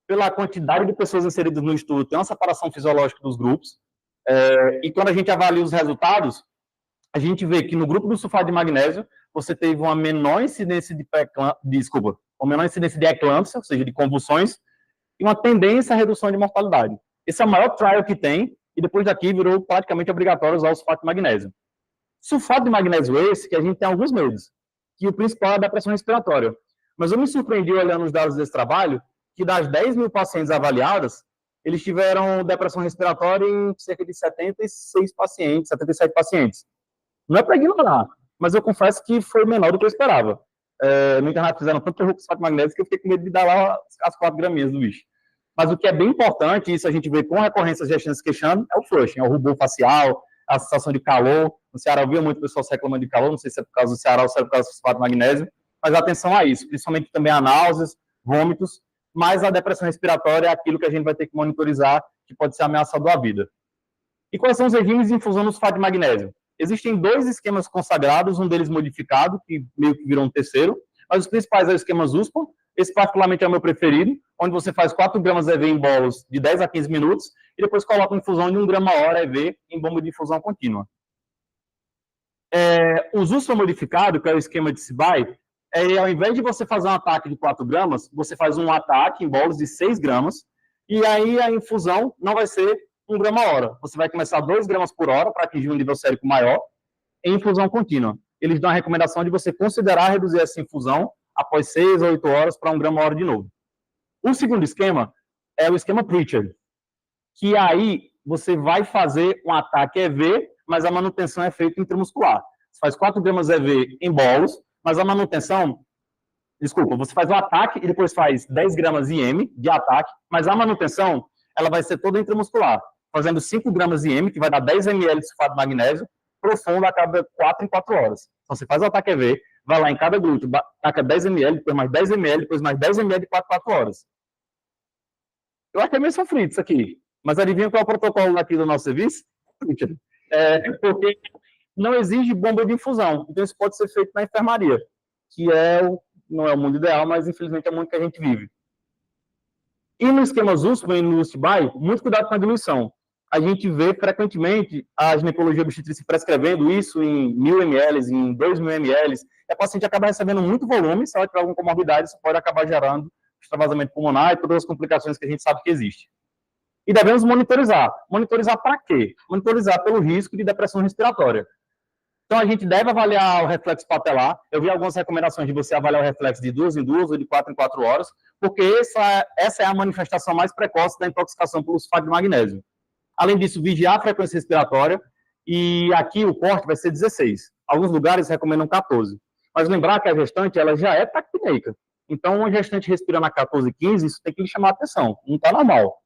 pela quantidade de pessoas inseridas no estudo, tem uma separação fisiológica dos grupos, e quando a gente avalia os resultados, a gente vê que no grupo do sulfato de magnésio, você teve uma menor incidência de eclâmpsia, ou seja, de convulsões, e uma tendência à redução de mortalidade. Esse é o maior trial que tem, e depois daqui virou praticamente obrigatório usar o sulfato de magnésio. Sulfato de magnésio esse, que a gente tem alguns medos, que o principal é a depressão respiratória. Mas eu me surpreendi olhando os dados desse trabalho, que das 10 mil pacientes avaliadas, eles tiveram depressão respiratória em cerca de 76 pacientes, 77 pacientes. Não é para ignorar, mas eu confesso que foi menor do que eu esperava. No internato fizeram tanto terror com sulfato de magnésio que eu fiquei com medo de dar lá as 4 graminhas do bicho. Mas o que é bem importante, isso a gente vê com recorrências gestantes queixando, é o flushing, é o rubor facial, a sensação de calor. No Ceará eu via muito pessoal se reclamando de calor, não sei se é por causa do Ceará ou se é por causa do sulfato de magnésio, mas atenção a isso, principalmente também a náuseas, vômitos, mas a depressão respiratória é aquilo que a gente vai ter que monitorizar, que pode ser ameaçador à vida. E quais são os regimes de infusão no sulfato de magnésio? Existem 2 esquemas consagrados, um deles modificado, que meio que virou um terceiro, mas os principais é o esquema Zuspon, esse particularmente é o meu preferido, onde você faz 4 gramas EV em bolos de 10 a 15 minutos, e depois coloca uma infusão de 1 grama a hora EV em bomba de infusão contínua. Os USPA modificado, que é o esquema de CIBAI, ao invés de você fazer um ataque de 4 gramas, você faz um ataque em bolos de 6 gramas, e aí a infusão não vai ser 1 grama a hora. Você vai começar 2 gramas por hora para atingir um nível sérico maior em infusão contínua. Eles dão a recomendação de você considerar reduzir essa infusão após 6 ou 8 horas para 1 grama a hora de novo. O segundo esquema é o esquema Pritchard, que aí você vai fazer um ataque EV, mas a manutenção é feita intramuscular. Você faz 4 gramas EV em bolos, mas a manutenção... Desculpa, você faz o ataque e depois faz 10 gramas IM de ataque, mas a manutenção ela vai ser toda intramuscular, fazendo 5 gramas IM, que vai dar 10 ml de sulfato de magnésio, profundo a cada 4 em 4 horas. Então, você faz o ataque EV, vai lá em cada glúteo, taca 10 ml, depois mais 10 ml, depois mais 10 ml de 4 em 4 horas. Eu acho que é meio sofrido isso aqui, mas adivinha qual é o protocolo aqui do nosso serviço? Porque não exige bomba de infusão, então isso pode ser feito na enfermaria, que não é o mundo ideal, mas infelizmente é o mundo que a gente vive. E no esquema USPA e no USTBAI, muito cuidado com a diluição. A gente vê frequentemente a ginecologia obstetrícia prescrevendo isso em 1.000 ml, em 2.000 ml, e a paciente acaba recebendo muito volume, se ela tiver alguma comorbidade, isso pode acabar gerando extravasamento pulmonar e todas as complicações que a gente sabe que existe. E devemos monitorizar. Monitorizar para quê? Monitorizar pelo risco de depressão respiratória. Então, a gente deve avaliar o reflexo patelar. Eu vi algumas recomendações de você avaliar o reflexo de 2 em 2 ou de 4 em 4 horas, porque essa é a manifestação mais precoce da intoxicação pelo sulfato de magnésio. Além disso, vigiar a frequência respiratória, e aqui o corte vai ser 16. Alguns lugares recomendam 14. Mas lembrar que a gestante ela já é taquipneica. Então, uma gestante respirando a 14, 15, isso tem que lhe chamar a atenção. Não está normal.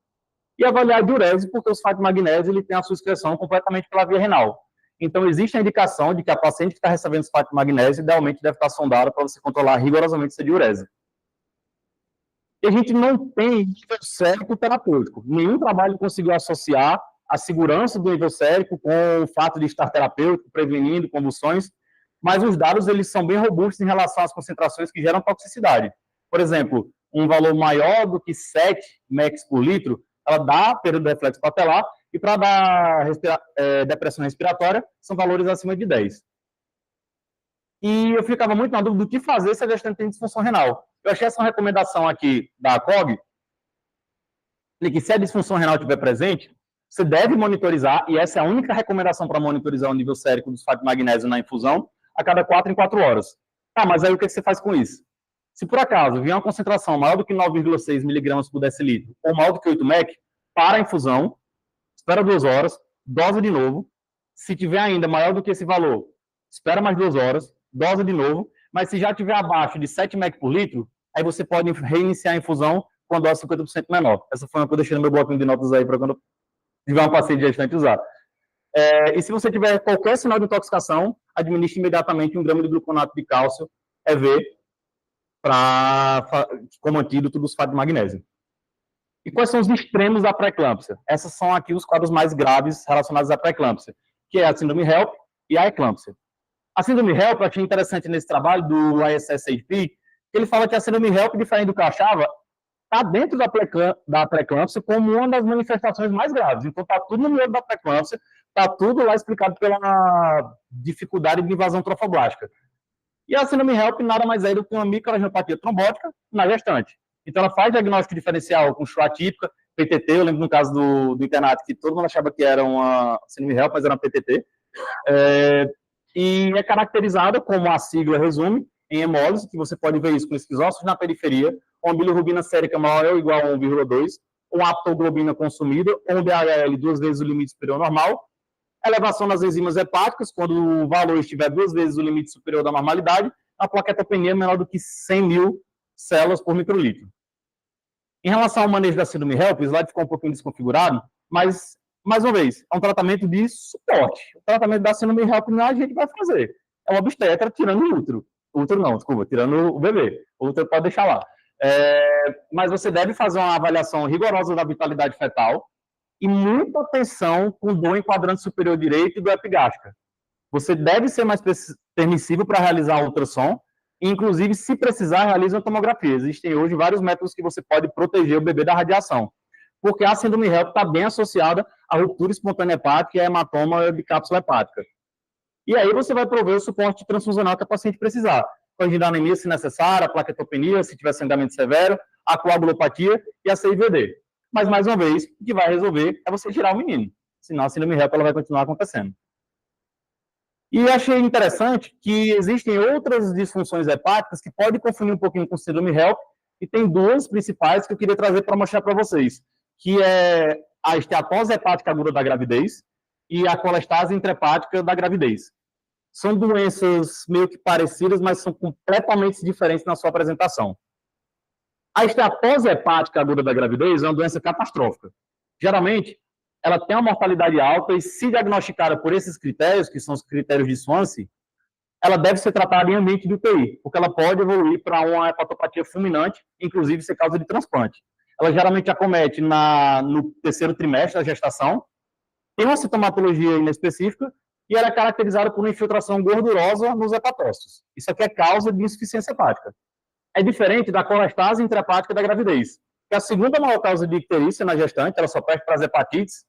E avaliar a diurese, porque o sulfato de magnésio ele tem a sua excreção completamente pela via renal. Então, existe a indicação de que a paciente que está recebendo sulfato de magnésio, idealmente deve estar sondada para você controlar rigorosamente essa diurese. E a gente não tem nível sérico terapêutico. Nenhum trabalho conseguiu associar a segurança do nível sérico com o fato de estar terapêutico, prevenindo convulsões, mas os dados eles são bem robustos em relação às concentrações que geram toxicidade. Por exemplo, um valor maior do que 7 mEq por litro, ela dá perda do reflexo patelar, e para dar depressão respiratória, são valores acima de 10. E eu ficava muito na dúvida do que fazer se a gestante tem disfunção renal. Eu achei essa recomendação aqui da ACOG, que se a disfunção renal estiver presente, você deve monitorizar, e essa é a única recomendação para monitorizar o nível sérico do sulfato de magnésio na infusão, a cada 4 em 4 horas. Tá, mas aí o que você faz com isso? Se por acaso vier uma concentração maior do que 9,6 miligramas por decilitro, ou maior do que 8 mEq, para a infusão, espera 2 horas, dosa de novo. Se tiver ainda maior do que esse valor, espera mais 2 horas, dosa de novo. Mas se já tiver abaixo de 7 mEq por litro, aí você pode reiniciar a infusão com a dose 50% menor. Essa foi uma que eu deixei no meu bloquinho de notas aí para quando tiver um paciente gestante usar. E se você tiver qualquer sinal de intoxicação, administre imediatamente 1 grama de gluconato de cálcio EV como antídoto do sulfato de magnésio. E quais são os extremos da pré-eclâmpsia? Esses são aqui os quadros mais graves relacionados à pré-eclâmpsia, que é a síndrome HELP e a eclâmpsia. A síndrome HELP, eu achei interessante nesse trabalho do ISS-HP, que ele fala que a síndrome HELP, diferente do que eu achava, está dentro da pré-eclâmpsia como uma das manifestações mais graves. Então, está tudo no meio da pré-eclâmpsia, está tudo lá explicado pela dificuldade de invasão trofoblástica. E a síndrome HELP nada mais é do que uma microangiopatia trombótica na gestante. Então, ela faz diagnóstico diferencial com chuva atípica, PTT, eu lembro no caso do internato que todo mundo achava que era uma síndrome HELP, mas era uma PTT, e é caracterizada, como a sigla resume, em hemólise, que você pode ver isso com esquizócitos na periferia, uma bilirrubina sérica maior ou igual a 1,2, uma aptoglobina consumida, ou um DHL 2 vezes o limite superior ao normal, elevação das enzimas hepáticas, quando o valor estiver 2 vezes o limite superior da normalidade, a plaquetopenia menor do que 100 mil células por microlitro. Em relação ao manejo da síndrome HELP, o slide ficou um pouquinho desconfigurado, mas, mais uma vez, é um tratamento de suporte. O tratamento da síndrome HELP não a gente vai fazer. É o obstetra tirando o útero. O útero não, desculpa, tirando o bebê. O útero pode deixar lá. Mas você deve fazer uma avaliação rigorosa da vitalidade fetal e muita atenção com dor em quadrante superior direito e dor epigástrica. Você deve ser mais permissível para realizar ultrassom, inclusive, se precisar, realize uma tomografia. Existem hoje vários métodos que você pode proteger o bebê da radiação, porque a síndrome HELP está bem associada à ruptura espontânea hepática e a hematoma de cápsula hepática. E aí você vai prover o suporte transfusional que a paciente precisar. Corrigindo a anemia, se necessária, a plaquetopenia, se tiver sangramento severo, a coagulopatia e a CIVD. Mas, mais uma vez, o que vai resolver é você tirar o menino. Senão a síndrome HELP ela vai continuar acontecendo. E achei interessante que existem outras disfunções hepáticas que podem confundir um pouquinho com síndrome HELP, e tem duas principais que eu queria trazer para mostrar para vocês, que é a esteatose hepática aguda da gravidez e a colestase intrahepática da gravidez. São doenças meio que parecidas, mas são completamente diferentes na sua apresentação. A esteatose hepática aguda da gravidez é uma doença catastrófica. Geralmente, ela tem uma mortalidade alta e, se diagnosticada por esses critérios, que são os critérios de Swansea, ela deve ser tratada em ambiente de UTI, porque ela pode evoluir para uma hepatopatia fulminante, inclusive ser causa de transplante. Ela geralmente acomete no terceiro trimestre da gestação, tem uma sintomatologia inespecífica e ela é caracterizada por uma infiltração gordurosa nos hepatócitos. Isso aqui é causa de insuficiência hepática. É diferente da colestase intrahepática da gravidez, que é a segunda maior causa de icterícia na gestante, ela só perde para as hepatites.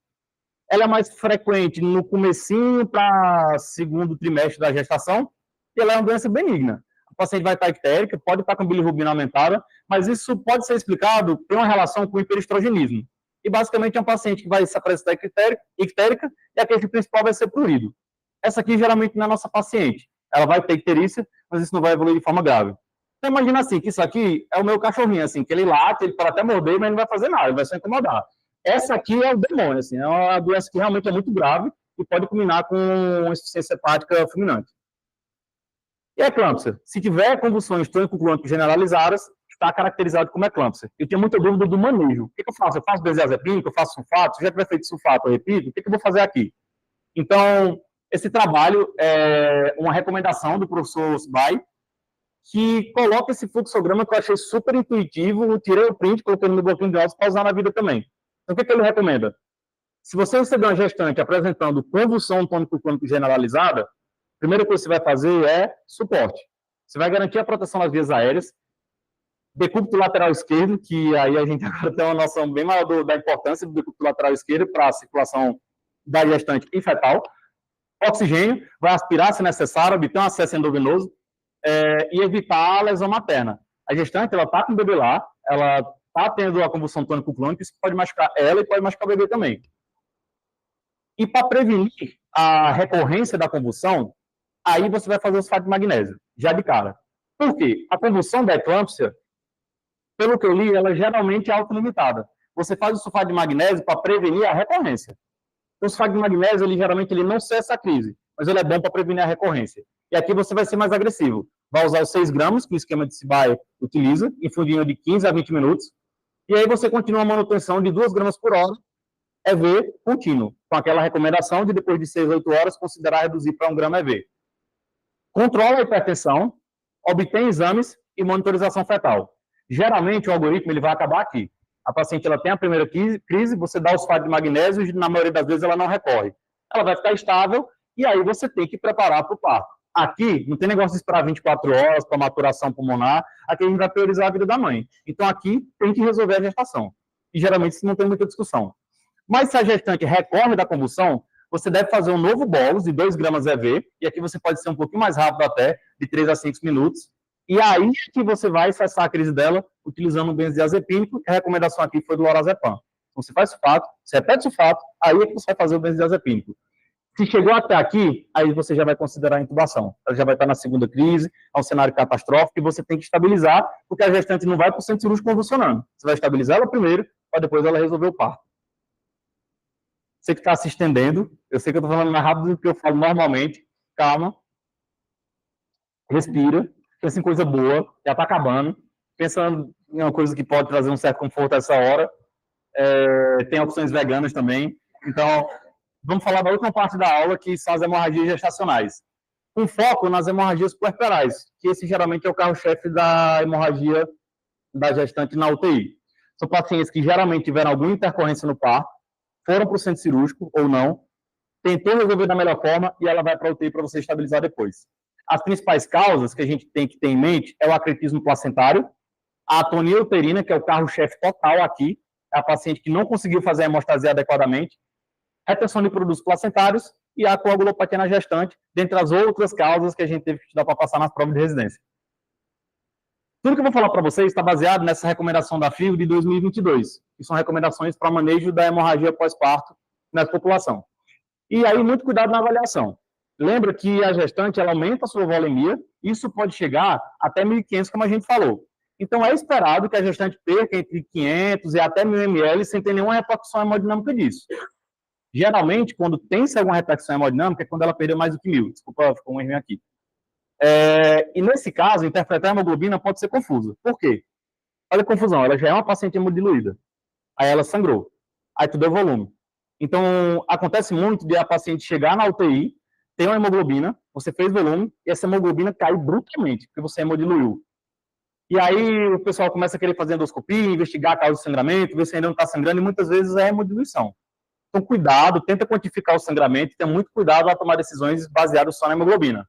Ela é mais frequente no comecinho para segundo trimestre da gestação, e ela é uma doença benigna. A paciente vai estar ictérica, pode estar com bilirrubina aumentada, mas isso pode ser explicado por uma relação com o hiperestrogenismo. E basicamente é um paciente que vai se apresentar ictérica e a queixa principal vai ser prurido. Essa aqui geralmente não é a nossa paciente. Ela vai ter icterícia, mas isso não vai evoluir de forma grave. Então imagina assim, que isso aqui é o meu cachorrinho, assim, que ele late, ele pode até morder, mas não vai fazer nada, ele vai só incomodar. Essa aqui é o demônio, assim, é uma doença que realmente é muito grave e pode culminar com uma insuficiência hepática fulminante. E a eclâmpsia? Se tiver convulsões tônico-clônicas generalizadas, está caracterizado como eclâmpsia. Eu tenho muita dúvida do manejo. O que eu faço? Eu faço benzodiazepínico, eu faço sulfato? Se já tiver feito sulfato, eu repito? O que eu vou fazer aqui? Então, esse trabalho é uma recomendação do professor Osbai, que coloca esse fluxograma que eu achei super intuitivo, eu tirei o print, coloquei no meu bloquinho de notas para usar na vida também. Então, o que ele recomenda? Se você receber uma gestante apresentando convulsão tônico-clônica generalizada, a primeira coisa que você vai fazer é suporte. Você vai garantir a proteção das vias aéreas, decúbito lateral esquerdo, que aí a gente agora tem uma noção bem maior da importância do decúbito lateral esquerdo para a circulação da gestante e fetal. Oxigênio, vai aspirar se necessário, obter um acesso endovenoso e evitar a lesão materna. A gestante, ela está com o bebê lá, ela está tendo a convulsão tônico-clônica, isso pode machucar ela e pode machucar o bebê também. E para prevenir a recorrência da convulsão, aí você vai fazer o sulfato de magnésio, já de cara. Por quê? A convulsão da eclâmpsia, pelo que eu li, ela geralmente é autolimitada. Você faz o sulfato de magnésio para prevenir a recorrência. O sulfato de magnésio, geralmente, ele não cessa a crise, mas ele é bom para prevenir a recorrência. E aqui você vai ser mais agressivo. Vai usar os 6 gramas, que o esquema de Cibai utiliza, em fundinho de 15 a 20 minutos, e aí você continua a manutenção de 2 gramas por hora, EV contínuo, com aquela recomendação de depois de 6 a 8 horas, considerar reduzir para 1 grama EV. Controla a hipertensão, obtém exames e monitorização fetal. Geralmente, o algoritmo ele vai acabar aqui. A paciente ela tem a primeira crise, você dá o sulfato de magnésio e, na maioria das vezes, ela não recorre. Ela vai ficar estável e aí você tem que preparar para o parto. Aqui, não tem negócio de esperar 24 horas para maturação pulmonar, aqui a gente vai priorizar a vida da mãe. Então, aqui tem que resolver a gestação. E, geralmente, isso não tem muita discussão. Mas, se a gestante recorre da convulsão, você deve fazer um novo bolus de 2 gramas EV, e aqui você pode ser um pouquinho mais rápido até, de 3 a 5 minutos, e aí que você vai cessar a crise dela utilizando um benzodiazepínico, que a recomendação aqui foi do lorazepam. Então, você faz sulfato, você repete sulfato, aí é que você vai fazer o benzodiazepínico. Se chegou até aqui, aí você já vai considerar a intubação. Ela já vai estar na segunda crise, é um cenário catastrófico, e você tem que estabilizar, porque a gestante não vai para o centro cirúrgico convulsionando. Você vai estabilizar ela primeiro, para depois ela resolver o parto. Você que está se estendendo, eu sei que eu estou falando mais rápido do que eu falo normalmente, calma, respira, pensa em coisa boa, já está acabando, pensando em uma coisa que pode trazer um certo conforto a essa hora, tem opções veganas também, então vamos falar da última parte da aula, que são as hemorragias gestacionais, com foco nas hemorragias puerperais, que esse geralmente é o carro-chefe da hemorragia da gestante na UTI. São pacientes que geralmente tiveram alguma intercorrência no parto, foram para o centro cirúrgico ou não, tentou resolver da melhor forma e ela vai para a UTI para você estabilizar depois. As principais causas que a gente tem que ter em mente é o acretismo placentário, a atonia uterina, que é o carro-chefe total aqui, é a paciente que não conseguiu fazer a hemostasia adequadamente, retenção de produtos placentários e a coagulopatia na gestante, dentre as outras causas que a gente teve que estudar para passar nas provas de residência. Tudo que eu vou falar para vocês está baseado nessa recomendação da FIGO de 2022, que são recomendações para manejo da hemorragia pós-parto nessa população. E aí, muito cuidado na avaliação. Lembra que a gestante ela aumenta a sua volemia, isso pode chegar até 1.500, como a gente falou. Então, é esperado que a gestante perca entre 500 e até 1.000 ml sem ter nenhuma repercussão hemodinâmica disso. Geralmente, quando tem-se alguma repercussão hemodinâmica, é quando ela perdeu mais do que 1.000. Desculpa, ficou um erro aqui. E nesse caso, interpretar a hemoglobina pode ser confuso. Por quê? Olha a confusão, ela já é uma paciente hemodiluída. Aí ela sangrou. Aí tu deu volume. Então, acontece muito de a paciente chegar na UTI, ter uma hemoglobina, você fez volume, e essa hemoglobina cai brutalmente, porque você hemodiluiu. E aí o pessoal começa a querer fazer endoscopia, investigar a causa de sangramento, ver se ainda não está sangrando, e muitas vezes é hemodiluição. Então, cuidado, tenta quantificar o sangramento, tenha muito cuidado ao tomar decisões baseadas só na hemoglobina.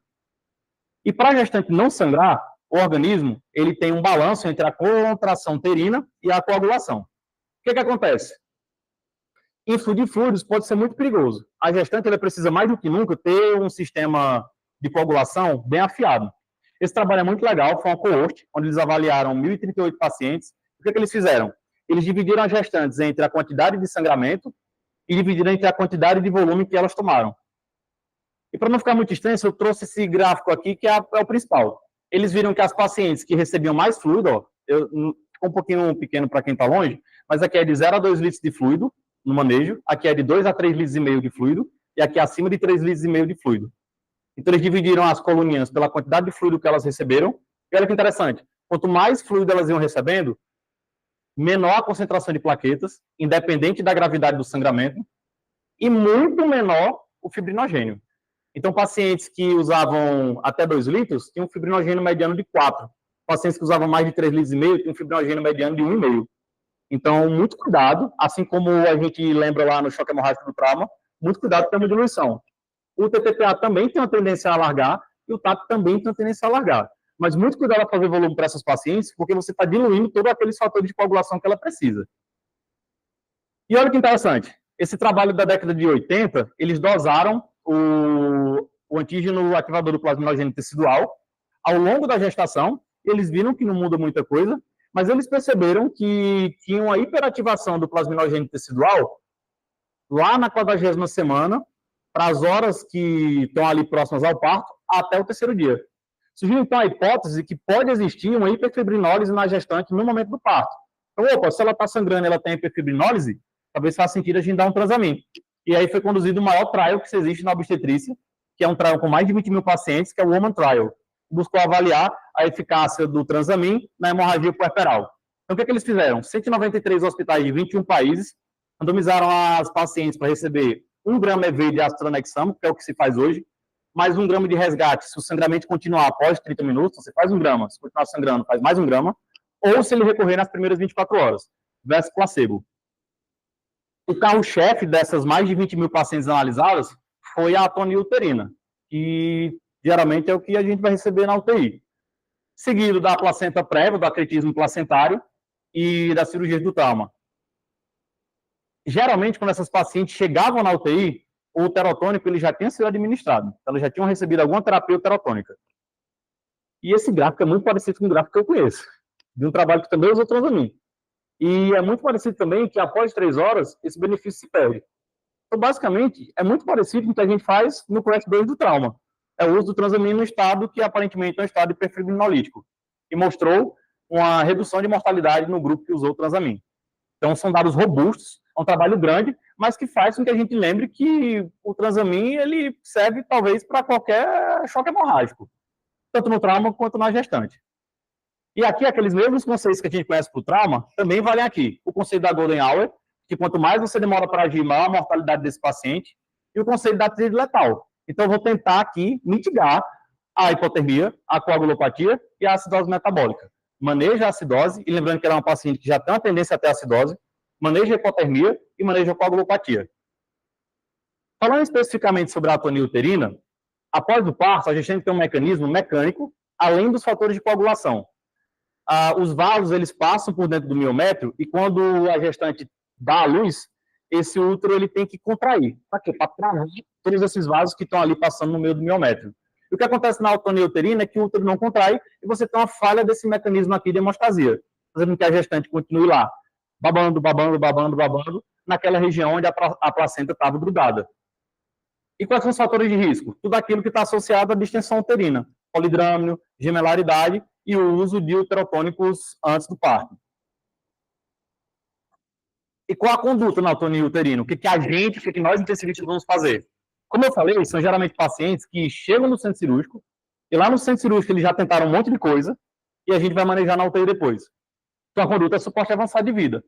E para a gestante não sangrar, o organismo ele tem um balanço entre a contração uterina e a coagulação. O que acontece? Influir de fluidos pode ser muito perigoso. A gestante ela precisa mais do que nunca ter um sistema de coagulação bem afiado. Esse trabalho é muito legal, foi uma coorte, onde eles avaliaram 1.038 pacientes. O que eles fizeram? Eles dividiram as gestantes entre a quantidade de sangramento e dividiram entre a quantidade de volume que elas tomaram. E para não ficar muito extenso, eu trouxe esse gráfico aqui, que é o principal. Eles viram que as pacientes que recebiam mais fluido, ficou um pouquinho pequeno para quem está longe, mas aqui é de 0 a 2 litros de fluido no manejo, aqui é de 2 a 3 litros e meio de fluido, e aqui é acima de 3 litros e meio de fluido. Então, eles dividiram as coluninhas pela quantidade de fluido que elas receberam, e olha que interessante, quanto mais fluido elas iam recebendo, menor a concentração de plaquetas, independente da gravidade do sangramento, e muito menor o fibrinogênio. Então, pacientes que usavam até 2 litros tinham um fibrinogênio mediano de 4. Pacientes que usavam mais de 3 litros e meio tinham um fibrinogênio mediano de 1,5. Então, muito cuidado, assim como a gente lembra lá no choque hemorrágico do trauma, muito cuidado com a hemodiluição. O TTPA também tem uma tendência a alargar e o TAP também tem uma tendência a alargar. Mas muito cuidado a fazer volume para essas pacientes, porque você está diluindo todos aqueles fatores de coagulação que ela precisa. E olha que interessante, esse trabalho da década de 80, eles dosaram o antígeno ativador do plasminogênio tecidual ao longo da gestação. Eles viram que não muda muita coisa, mas eles perceberam que tinha uma hiperativação do plasminogênio tecidual lá na 40ª semana, para as horas que estão ali próximas ao parto, até o 3º dia. Surgiu, então, a hipótese que pode existir uma hiperfibrinólise na gestante no momento do parto. Então, opa, se ela está sangrando e ela tem hiperfibrinólise, talvez faça sentido a gente dar um Transamin. E aí foi conduzido o maior trial que existe na obstetrícia, que é um trial com mais de 20.000 pacientes, que é o Woman Trial. Buscou avaliar a eficácia do Transamin na hemorragia puerperal. Então, o que eles fizeram? 193 hospitais de 21 países randomizaram as pacientes para receber 1 grama EV de astronexamo, que é o que se faz hoje, mais 1 grama de resgate, se o sangramento continuar após 30 minutos, você faz 1 grama, se continuar sangrando, faz mais 1 grama, ou se ele recorrer nas primeiras 24 horas, versus placebo. O carro-chefe dessas mais de 20.000 pacientes analisadas foi a atonia uterina, que geralmente é o que a gente vai receber na UTI. Seguido da placenta prévia, do acretismo placentário e das cirurgias do trauma. Geralmente, quando essas pacientes chegavam na UTI, o uterotônico ele já tinha sido administrado. Elas já tinham recebido alguma terapia uterotônica. E esse gráfico é muito parecido com o gráfico que eu conheço, de um trabalho que também usou Transamin. E é muito parecido também que após 3 horas, esse benefício se perde. Então, basicamente, é muito parecido com o que a gente faz no CREST 2 do trauma. É o uso do Transamin no estado que aparentemente é um estado hiperfibrinolítico, e mostrou uma redução de mortalidade no grupo que usou o Transamin. Então, são dados robustos, é um trabalho grande, mas que faz com que a gente lembre que o Transamin ele serve, talvez, para qualquer choque hemorrágico, tanto no trauma quanto na gestante. E aqui, aqueles mesmos conceitos que a gente conhece para o trauma, também valem aqui. O conceito da Golden Hour, que quanto mais você demora para agir, maior a mortalidade desse paciente, e o conceito da tríade letal. Então, eu vou tentar aqui mitigar a hipotermia, a coagulopatia e a acidose metabólica. Maneja a acidose, e lembrando que ela é uma paciente que já tem uma tendência a ter acidose, maneja a hipotermia e maneja a coagulopatia. Falando especificamente sobre a atonia uterina, após o parto, a gente tem que ter um mecanismo mecânico, além dos fatores de coagulação. Os vasos, eles passam por dentro do miométrio, e quando a gestante dá à luz, esse útero ele tem que contrair. Para quê? Para travar todos esses vasos que estão ali passando no meio do miomérito. E o que acontece na atonia uterina é que o útero não contrai e você tem uma falha desse mecanismo aqui de hemostasia, fazendo com que a gestante continue lá, babando, babando, babando, babando, naquela região onde a placenta estava grudada. E quais são os fatores de risco? Tudo aquilo que está associado à distensão uterina, polidrâmino, gemelaridade e o uso de uterotônicos antes do parto. E qual a conduta na atonia uterina? O que a que nós intensivistas vamos fazer? Como eu falei, são geralmente pacientes que chegam no centro cirúrgico, e lá no centro cirúrgico eles já tentaram um monte de coisa, e a gente vai manejar na UTI depois. Então a conduta é suporte avançado de vida.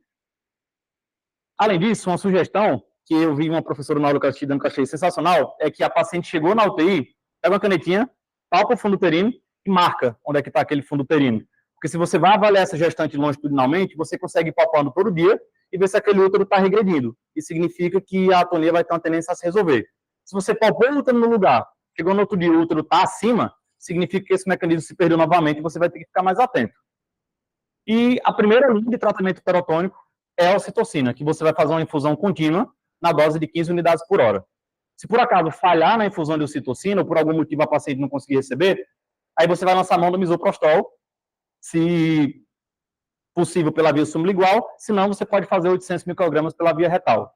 Além disso, uma sugestão que eu vi uma professora na aula que eu assisti dando, que eu achei sensacional, é que a paciente chegou na UTI, pega uma canetinha, palpa o fundo uterino e marca onde é que está aquele fundo uterino. Porque se você vai avaliar essa gestante longitudinalmente, você consegue ir palpando todo dia e ver se aquele útero está regredindo. Isso significa que a atonia vai ter uma tendência a se resolver. Se você palpou o útero no lugar, chegou no outro dia o útero está acima, significa que esse mecanismo se perdeu novamente e você vai ter que ficar mais atento. E a primeira linha de tratamento uterotônico é a ocitocina, que você vai fazer uma infusão contínua na dose de 15 unidades por hora. Se por acaso falhar na infusão de ocitocina, ou por algum motivo a paciente não conseguir receber, aí você vai lançar a mão do misoprostol, se possível pela via sublingual, senão você pode fazer 800 microgramas pela via retal.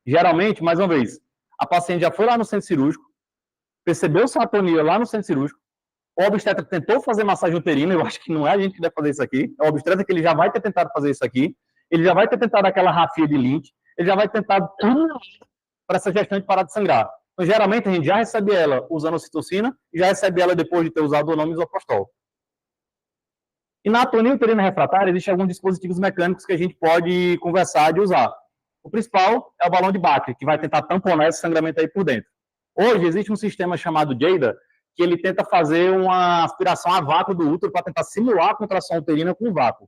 Geralmente, mais uma vez, a paciente já foi lá no centro cirúrgico, percebeu sua atonia lá no centro cirúrgico, o obstetra tentou fazer massagem uterina, eu acho que não é a gente que deve fazer isso aqui, é o obstetra que ele já vai ter tentado fazer isso aqui, ele já vai ter tentado aquela rafia de Lynch, ele já vai tentar tudo para essa gestante parar de sangrar. Então, geralmente, a gente já recebe ela usando ocitocina e já recebe ela depois de ter usado o nome misoprostol. E na atonia uterina refratária, existem alguns dispositivos mecânicos que a gente pode conversar de usar. O principal é o balão de Bacre, que vai tentar tamponar esse sangramento aí por dentro. Hoje, existe um sistema chamado JADA, que ele tenta fazer uma aspiração a vácuo do útero para tentar simular a contração uterina com vácuo.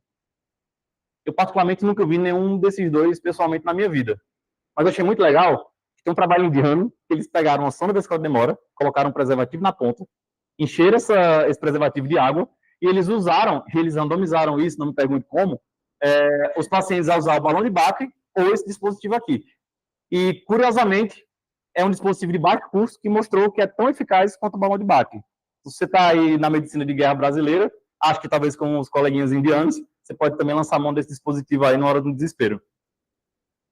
Eu, particularmente, nunca vi nenhum desses dois pessoalmente na minha vida. Mas eu achei muito legal. Tem um trabalho indiano, que eles pegaram uma sonda vesical de demora, colocaram um preservativo na ponta, encheram esse preservativo de água, e eles randomizaram isso, não me pergunte como, os pacientes a usar o balão de Bacre ou esse dispositivo aqui. E, curiosamente, é um dispositivo de baixo custo que mostrou que é tão eficaz quanto o balão de Bacre. Se você está aí na medicina de guerra brasileira, acho que talvez com os coleguinhas indianos, você pode também lançar a mão desse dispositivo aí na hora do desespero.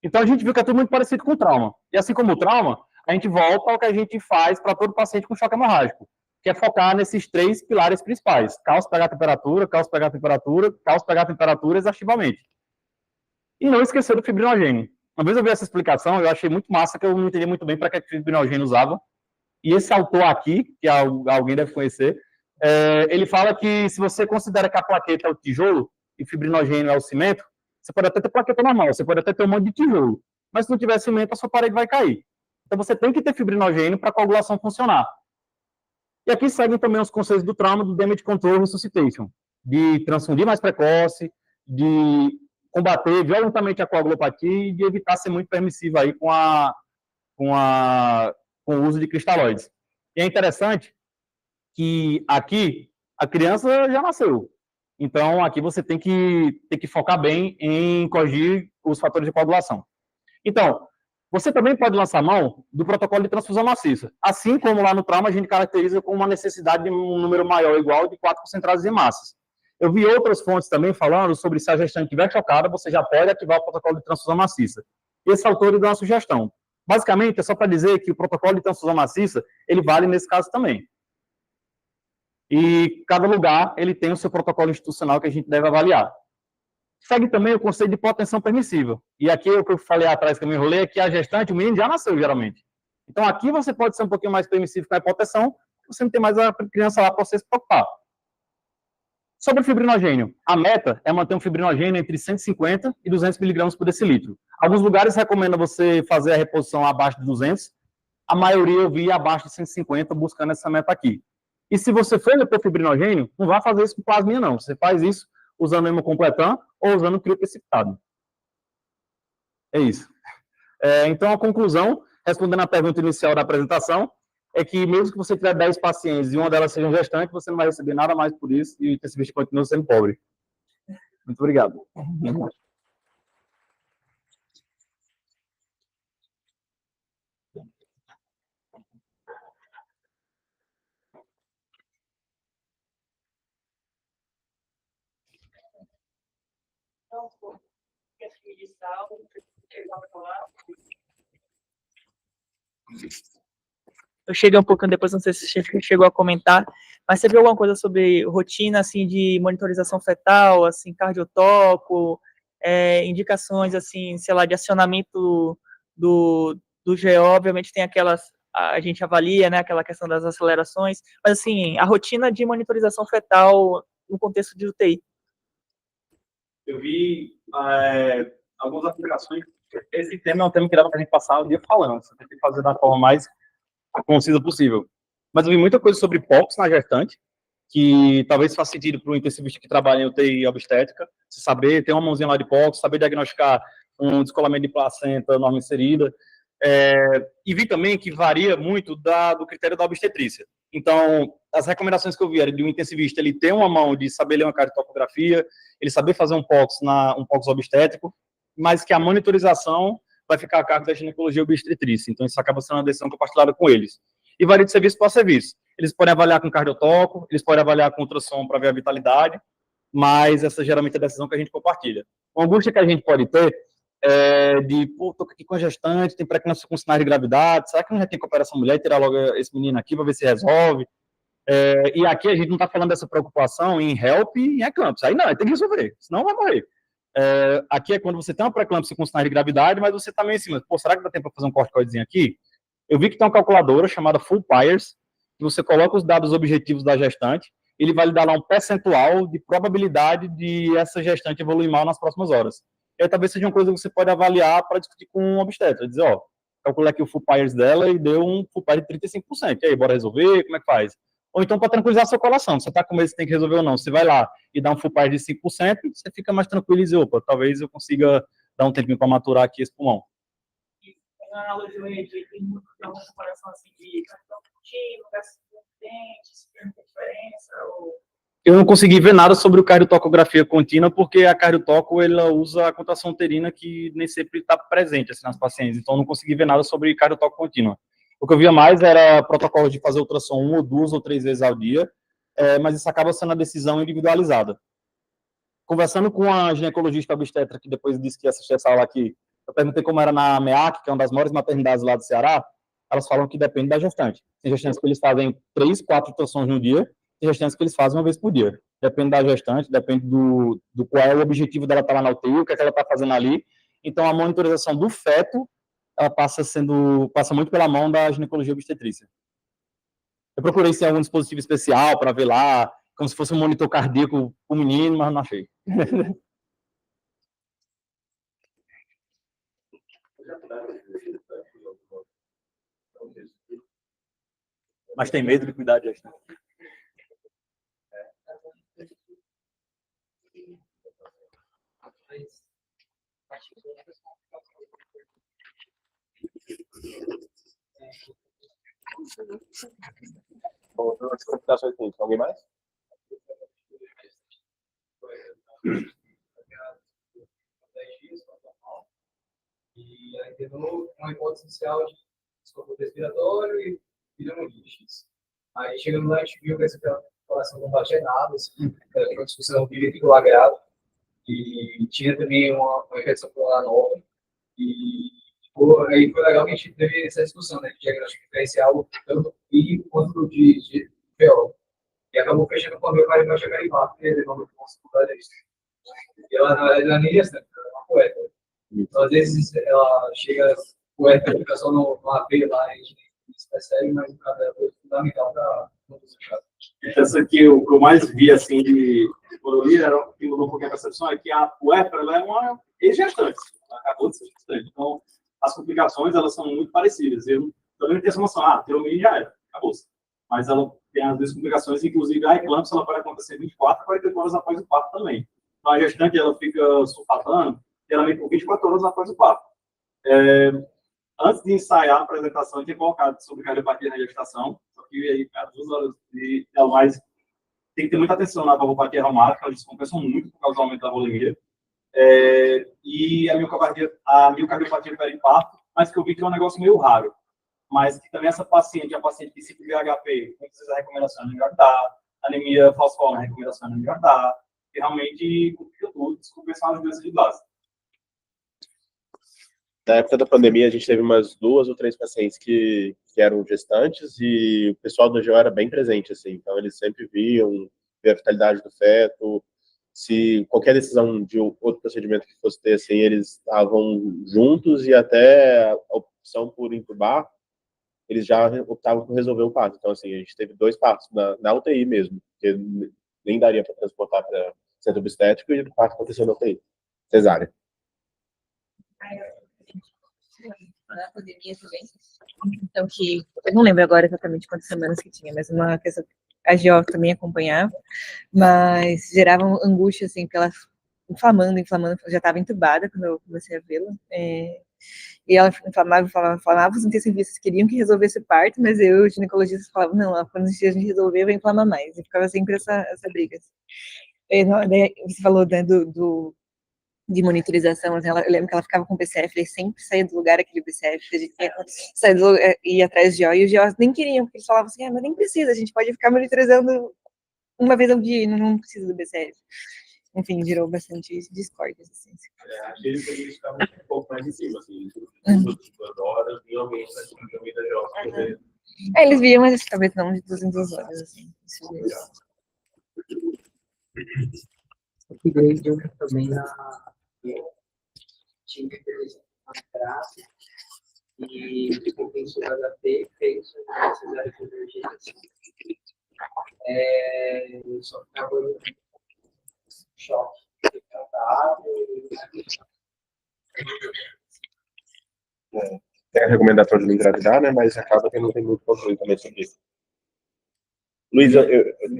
Então, a gente viu que é tudo muito parecido com o trauma. E assim como o trauma, a gente volta ao que a gente faz para todo paciente com choque hemorrágico, que é focar nesses 3 pilares principais: cálcio pegar temperatura, cálcio pegar temperatura, cálcio pegar temperatura exaustivamente. E não esquecer do fibrinogênio. Uma vez eu vi essa explicação, eu achei muito massa, que eu não entendi muito bem para que o fibrinogênio usava. E esse autor aqui, que alguém deve conhecer, ele fala que se você considera que a plaqueta é o tijolo e o fibrinogênio é o cimento, você pode até ter plaqueta normal, você pode até ter um monte de tijolo, mas se não tiver cimento, a sua parede vai cair. Então você tem que ter fibrinogênio para a coagulação funcionar. E aqui seguem também os conceitos do trauma, do damage control resuscitation, de transfundir mais precoce, de combater violentamente a coagulopatia e de evitar ser muito permissivo aí com o uso de cristalóides. E é interessante que aqui a criança já nasceu. Então, aqui você tem que focar bem em corrigir os fatores de coagulação. Então, você também pode lançar mão do protocolo de transfusão maciça. Assim como lá no trauma, a gente caracteriza com uma necessidade de um número maior ou igual de 4 concentrados em massas. Eu vi outras fontes também falando sobre se a gestante estiver chocada, você já pode ativar o protocolo de transfusão maciça. Esse autor dá uma sugestão. Basicamente, é só para dizer que o protocolo de transfusão maciça, ele vale nesse caso também. E cada lugar, ele tem o seu protocolo institucional que a gente deve avaliar. Segue também o conceito de hipotensão permissiva. E aqui, o que eu falei atrás, que eu me enrolei, é que a gestante, o menino já nasceu, geralmente. Então, aqui você pode ser um pouquinho mais permissivo com a hipotensão, você não tem mais a criança lá para você se preocupar. Sobre o fibrinogênio, a meta é manter um fibrinogênio entre 150 e 200 miligramas por decilitro. Alguns lugares recomendam você fazer a reposição abaixo de 200, a maioria eu vi abaixo de 150, buscando essa meta aqui. E se você for repor fibrinogênio, não vá fazer isso com plasminha, não. Você faz isso usando hemocompletan ou usando crio precipitado. É isso. Então, a conclusão, respondendo à pergunta inicial da apresentação, é que mesmo que você tiver 10 pacientes e uma delas seja um gestante, você não vai receber nada mais por isso e o intensivista continua sendo pobre. Muito obrigado. Eu cheguei um pouquinho depois, não sei se você chegou a comentar, mas você viu alguma coisa sobre rotina, assim, de monitorização fetal, assim, cardiotoco, indicações, assim, sei lá, de acionamento do GO, obviamente tem aquelas, a gente avalia, né, aquela questão das acelerações, mas, assim, a rotina de monitorização fetal no contexto de UTI. Eu vi algumas aplicações. Esse tema é um tema que dá para a gente passar o dia falando, você tem que fazer da forma mais concisa possível. Mas eu vi muita coisa sobre POCs na gestante, que talvez faça sentido para o intensivista que trabalha em UTI obstétrica, se saber, ter uma mãozinha lá de POCs, saber diagnosticar um descolamento de placenta norma inserida. E vi também que varia muito do critério da obstetrícia. Então, as recomendações que eu vi eram de um intensivista ele ter uma mão de saber ler uma cardiotocografia, ele saber fazer um POCs obstétrico, mas que a monitorização vai ficar a cargo da ginecologia obstetrícia. Então, isso acaba sendo uma decisão compartilhada com eles. E varia de serviço para serviço. Eles podem avaliar com cardiotoco, eles podem avaliar com ultrassom para ver a vitalidade, mas essa geralmente é a decisão que a gente compartilha. Uma angústia que a gente pode ter pô, tô aqui com a gestante, tem pré-eclâmpsia com sinais de gravidade, será que não já tem que operar essa mulher e tirar logo esse menino aqui para ver se resolve? E aqui a gente não está falando dessa preocupação em HELP e em eclâmpsia. Aí não, tem que resolver, senão vai morrer. Aqui é quando você tem uma pré-eclâmpsia com sinais de gravidade, mas você está meio em cima. Pô, será que dá tempo para fazer um corticoidezinho aqui? Eu vi que tem uma calculadora chamada Full Pyers, que você coloca os dados objetivos da gestante, ele vai lhe dar lá um percentual de probabilidade de essa gestante evoluir mal nas próximas horas. E aí talvez seja uma coisa que você pode avaliar para discutir com um obstetra, dizer, ó, calculei aqui o Full Pyers dela e deu um Full Pyers de 35%. E aí, bora resolver? Como é que faz? Ou então, para tranquilizar a sua colação, você está com medo se tem que resolver ou não, você vai lá e dá um Full Pyers de 5%, você fica mais tranquilo e diz, opa, talvez eu consiga dar um tempinho para maturar aqui esse pulmão. Na analogia de tem uma comparação assim de cartão contínuo, gasto de dentes, tem diferença, ou... Eu não consegui ver nada sobre o cardiotocografia contínua, porque a cardiotoco ela usa a contração uterina que nem sempre está presente assim, nas pacientes, então não consegui ver nada sobre cardiotoco contínua. O que eu via mais era protocolos de fazer ultrassom 1 ou 2 ou 3 vezes ao dia, mas isso acaba sendo a decisão individualizada. Conversando com a ginecologista obstetra, que depois disse que ia assistir essa aula aqui, eu perguntei como era na MEAC, que é uma das maiores maternidades lá do Ceará, elas falam que depende da gestante. Tem gestantes que eles fazem 3, 4 ultrassons no dia, tem gestantes que eles fazem uma vez por dia. Depende da gestante, depende do qual é o objetivo dela estar lá na UTI, o que é que ela está fazendo ali. Então, a monitorização do feto, ela passa muito pela mão da ginecologia obstetrícia. Eu procurei se algum dispositivo especial para ver lá, como se fosse um monitor cardíaco para o menino, mas não achei. Mas tem medo de cuidar de gestante. Bom, as complicações tem. Alguém mais? E aí teve uma hipótese inicial de desconforto respiratório e pneumonite. Aí chegando lá, a gente viu que essa população não batia nada, assim, era uma discussão ventricular grave, e tinha também uma infecção pulmonar nova, e aí foi legal que a gente teve essa discussão, né, de diagnóstico diferencial, tanto I quanto de PO. E acabou fechando com a meu carimba Jacaripá, porque ele não foi uma secundarista. E ela, na verdade, não é nem gestante, ela é uma poeta. Então, às vezes, ela chega com a aplicação no AP lá, a gente se percebe, mas o cara é fundamental para conduzir o caso. Essa aqui, o que eu mais vi, assim, quando eu li, era o que mudou um pouquinho a percepção, é que a puerpera, ela é uma ex-gestante, ela acabou de ser gestante. Então, as complicações, elas são muito parecidas. Eu também não tenho essa noção, tirou o menino já era, acabou-se. Mas ela tem, às vezes, complicações, inclusive a eclâmpsia, ela pode acontecer 24 a 48 horas após o parto também. Então, a gestante, ela fica sulfatando, geralmente por 24 horas após o parto. Antes de ensaiar a apresentação, eu tinha colocado sobre cardiopatia na gestação, só que aí, às 2 horas de mais, tem que ter muita atenção na valvopatia reumática, elas descompensam muito por causa do aumento da volemia. E a miocardiopatia peri-infarto, mas que eu vi que é um negócio meio raro. Mas que também essa paciente, a paciente que ciclo VHP, muitas vezes a recomendação é não engravidar, anemia falciforme, a recomendação é não engravidar, que realmente complica todos começaram as doenças de base. Na época da pandemia, a gente teve umas 2 ou 3 pacientes que eram gestantes e o pessoal do GEO era bem presente, assim. Então, eles sempre viam a vitalidade do feto. Se qualquer decisão de outro procedimento que fosse ter, assim, eles estavam juntos e até a opção por intubar, eles já optavam por resolver o parto. Então, assim, a gente teve 2 partos na UTI mesmo, porque nem daria para transportar para centro obstétrico e o parto aconteceu na UTI, cesárea. Na pandemia também. Então, que eu não lembro agora exatamente quantas semanas que tinha, mas uma questão a Geo também acompanhava, mas gerava angústia, assim, porque ela inflamando, já estava entubada quando eu comecei a vê-la, e ela inflamava, os intensivistas queriam que resolvesse o parto, mas eu, os ginecologistas, falava, não, quando a gente resolver, vai inflamar mais, e ficava sempre essa briga. Daí, você falou, né, de monitorização, assim, eu lembro que ela ficava com o BCF, ele sempre saía do lugar aquele BCF, a gente saía do lugar, ia atrás de GO, e os GOs nem queriam, porque eles falavam assim, mas nem precisa, a gente pode ficar monitorizando uma vez ao dia, não precisa do BCF. Enfim, gerou bastante discórdias, assim. Eles ficavam um pouco mais em cima, assim, 2 horas, e realmente, também da GO. Eles viam, mas talvez não de 2 em 2 horas, assim. Isso mesmo. Eu queria também tinha na praça e eu penso no HP, penso na cesárea de emergência. Só ficava no choque, Tem a recomendação de não engravidar, né? Mas acaba que não tem muito controle também sobre isso. Luiz,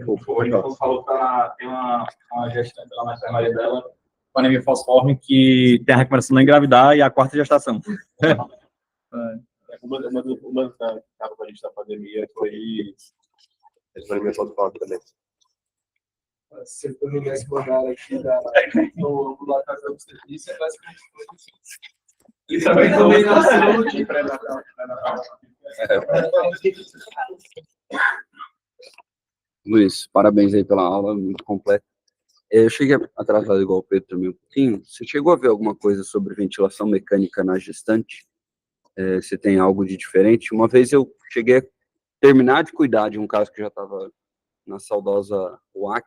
O falou que tem uma gestante lá na enfermaria dela, com anemia falciforme, que tem a recomendação de não engravidar e a 4ª gestação. Uma que estava com a gente na pandemia foi a anemia falciforme também. Se eu pudesse mandar aqui no ambulatório da obstetrícia, é basicamente E também de pré-natal. Luiz, parabéns aí pela aula, muito completa. Eu cheguei atrasado igual o Pedro também um pouquinho. Você chegou a ver alguma coisa sobre ventilação mecânica na gestante? Você tem algo de diferente? Uma vez eu cheguei a terminar de cuidar de um caso que já estava na saudosa UAC,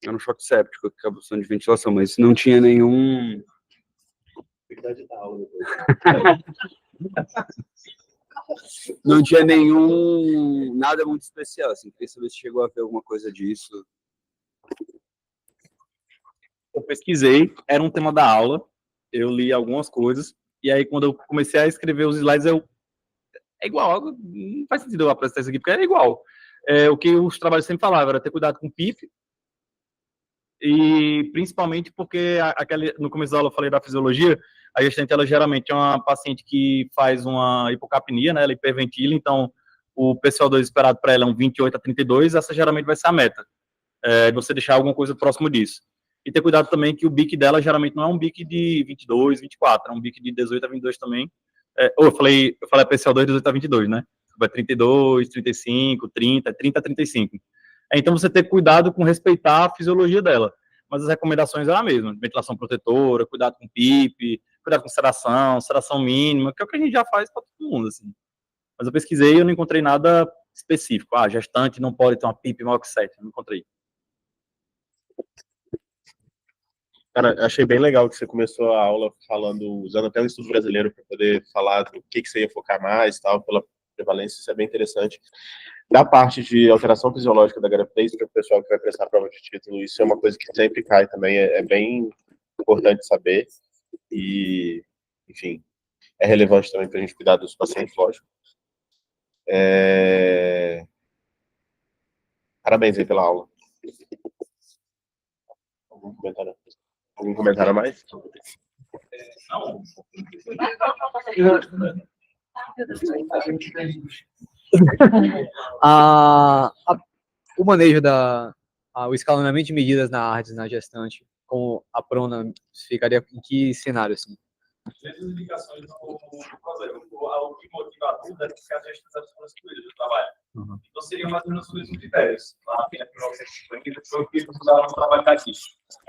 era um choque séptico, que acabou sendo de ventilação, mas não tinha nenhum... Não tinha nada muito especial, assim, queria saber se chegou a ver alguma coisa disso. Eu pesquisei, era um tema da aula, eu li algumas coisas, e aí quando eu comecei a escrever os slides, é igual, não faz sentido eu apresentar isso aqui, porque é igual. O que os trabalhos sempre falavam era ter cuidado com o PIP, e principalmente porque no começo da aula eu falei da fisiologia, a gestante, ela geralmente é uma paciente que faz uma hipocapnia, né, ela hiperventila, então o PCO2 esperado para ela é um 28 a 32, essa geralmente vai ser a meta, você deixar alguma coisa próximo disso. E ter cuidado também que o BIC dela geralmente não é um BIC de 22, 24, é um BIC de 18 a 22 também. Eu falei a PCO2 18 a 22, né? Vai 32, 35, 30, 30 a 35. Então você ter cuidado com respeitar a fisiologia dela. Mas as recomendações eram a mesma: ventilação protetora, cuidado com PIP, cuidado com sedação mínima, que é o que a gente já faz para todo mundo, assim. Mas eu pesquisei e eu não encontrei nada específico. Gestante não pode ter uma PIP maior que 7, não encontrei. Cara, achei bem legal que você começou a aula usando até um estudo brasileiro para poder falar do que você ia focar mais, tal, pela prevalência, isso é bem interessante. Da parte de alteração fisiológica da gravidez, para o pessoal que vai prestar prova de título, isso é uma coisa que sempre cai também, é bem importante saber, e, enfim, é relevante também para a gente cuidar dos pacientes, lógico. Parabéns aí pela aula. Algum comentário a mais? Não. O manejo o escalonamento de medidas na ARDS, na gestante, com a prona, ficaria em que cenário, assim? As indicações do projeto, o que motiva a dúvida é que as gestantes foram excluídas do trabalho. Então, seriam mais ou menos os mesmos critérios. Lá tem a 1950, foi o que eles usaram no trabalho daqui.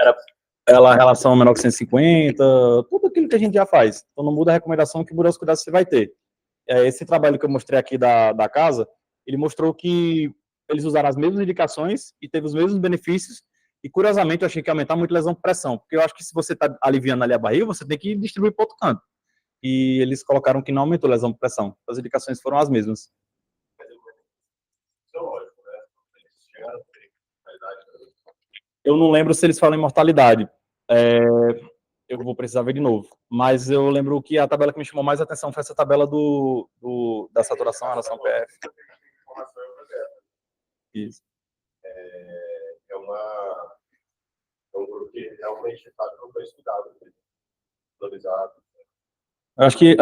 Era ela a relação menor que 150, tudo aquilo que a gente já faz. Então não muda a recomendação, que muda os cuidados que você vai ter. Esse trabalho que eu mostrei aqui da casa, ele mostrou que eles usaram as mesmas indicações e teve os mesmos benefícios, e curiosamente eu achei que ia aumentar muito a lesão por pressão, porque eu acho que se você está aliviando ali a barriga, você tem que distribuir para outro canto. E eles colocaram que não aumentou a lesão por pressão. As indicações foram as mesmas. Eu não lembro se eles falam em mortalidade. Eu vou precisar ver de novo. Mas eu lembro que a tabela que me chamou mais a atenção foi essa tabela da saturação em relação ao PF. Isso. É um grupo que realmente não foi estudado, valorizado. Eu acho que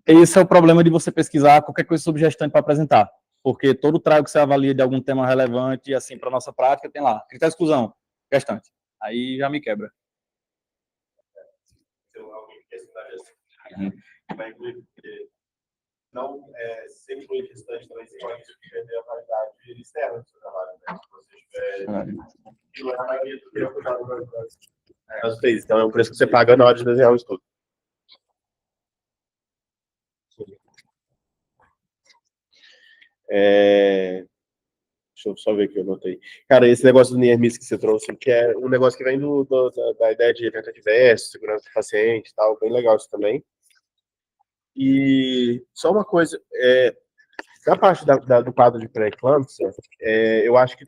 esse é o problema de você pesquisar qualquer coisa sobre gestante para apresentar. Porque todo trago que você avalia de algum tema relevante, assim, para nossa prática, tem lá, critério de exclusão, gestante. Aí já me quebra. Não, sempre incluir gestante também, você pode perder a validade externa do seu trabalho, né? Se você tiver então é o preço que você paga na hora de desenhar o estudo. Deixa eu só ver aqui, eu notei. Cara, esse negócio do Near Miss que você trouxe, que é um negócio que vem da ideia de evento adverso, segurança do paciente e tal, bem legal isso também. E só uma coisa, na parte do quadro de pré-eclâmpsia, eu acho que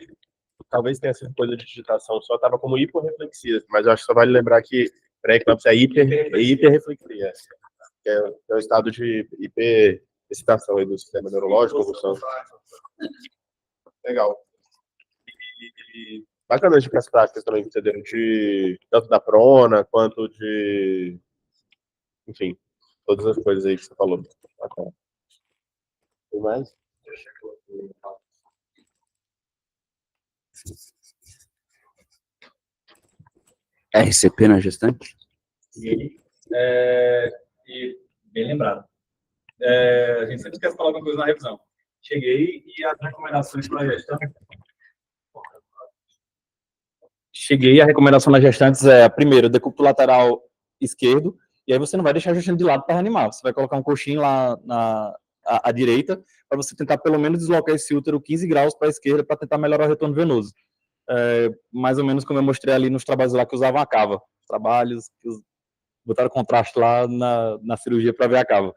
talvez tenha sido coisa de digitação, só estava como hiporreflexia, mas eu acho que só vale lembrar que pré-eclâmpsia é hiperreflexia, que é o estado de hiperexcitação aí do sistema neurológico, convulsão. Legal. E bacana de as práticas também que você deu, tanto da prona, quanto de... Enfim, todas as coisas aí que você falou. Bacana. Tem mais? RCP na gestante? E bem lembrado. A gente sempre esquece de falar alguma coisa na revisão. Cheguei e as recomendações para a gestante. Cheguei, a recomendação nas gestantes é, primeiro, decúbito lateral esquerdo, e aí você não vai deixar a gestante de lado para reanimar. Você vai colocar um coxinho lá à direita, para você tentar pelo menos deslocar esse útero 15 graus para a esquerda, para tentar melhorar o retorno venoso. Mais ou menos como eu mostrei ali nos trabalhos lá que usavam a cava. Trabalhos que botaram contraste lá na cirurgia para ver a cava.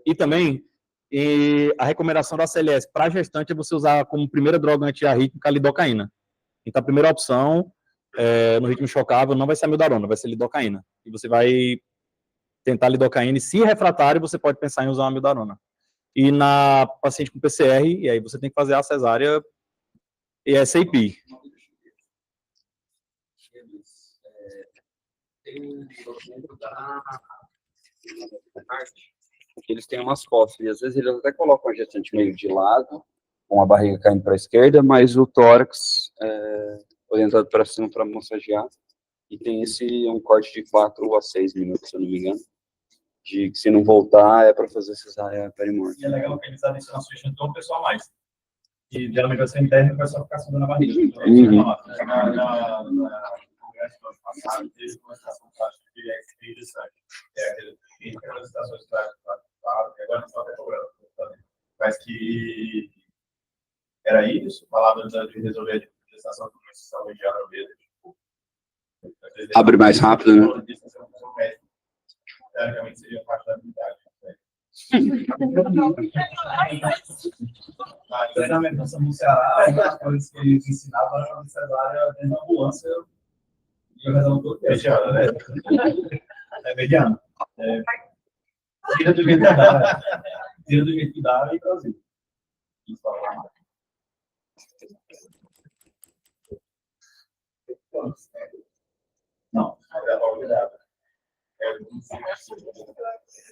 E também, a recomendação da CLS para gestante é você usar como primeira droga antiarrítmica a lidocaína. Então, a primeira opção, no ritmo chocável, não vai ser a amiodarona, vai ser lidocaína. E você vai tentar lidocaína, e se refratário, você pode pensar em usar uma amiodarona. E na paciente com PCR, e aí você tem que fazer a cesárea e SAP. Tem um documento eles têm umas costas, e às vezes eles até colocam a gestante meio de lado, com a barriga caindo para a esquerda, mas o tórax orientado para cima para massagear, e tem um corte de 4 a 6 minutos, se eu não me engano, de que se não voltar é para fazer cesárea perimorte. E é legal que eles adicionam a sugestão de um pessoal a mais. E geralmente vai ser interno e o pessoal ficar subindo na barriga. Passado, desde a estação de gestante. Aquelas estações de agora não está cobrando, mas que era isso, falava de resolver a gestação com uma mediana mesmo. Abre mais rápido, né? Teoricamente seria parte da habilidade. Treinamento no Ceará, as coisas que eles ensinavam era fazer cesárea dentro da ambulância. E eu resolvo tudo. Mediano, né? Mediano. Tira do jeito que dá. Tira do jeito que dá e Brasil. Não, é obrigado.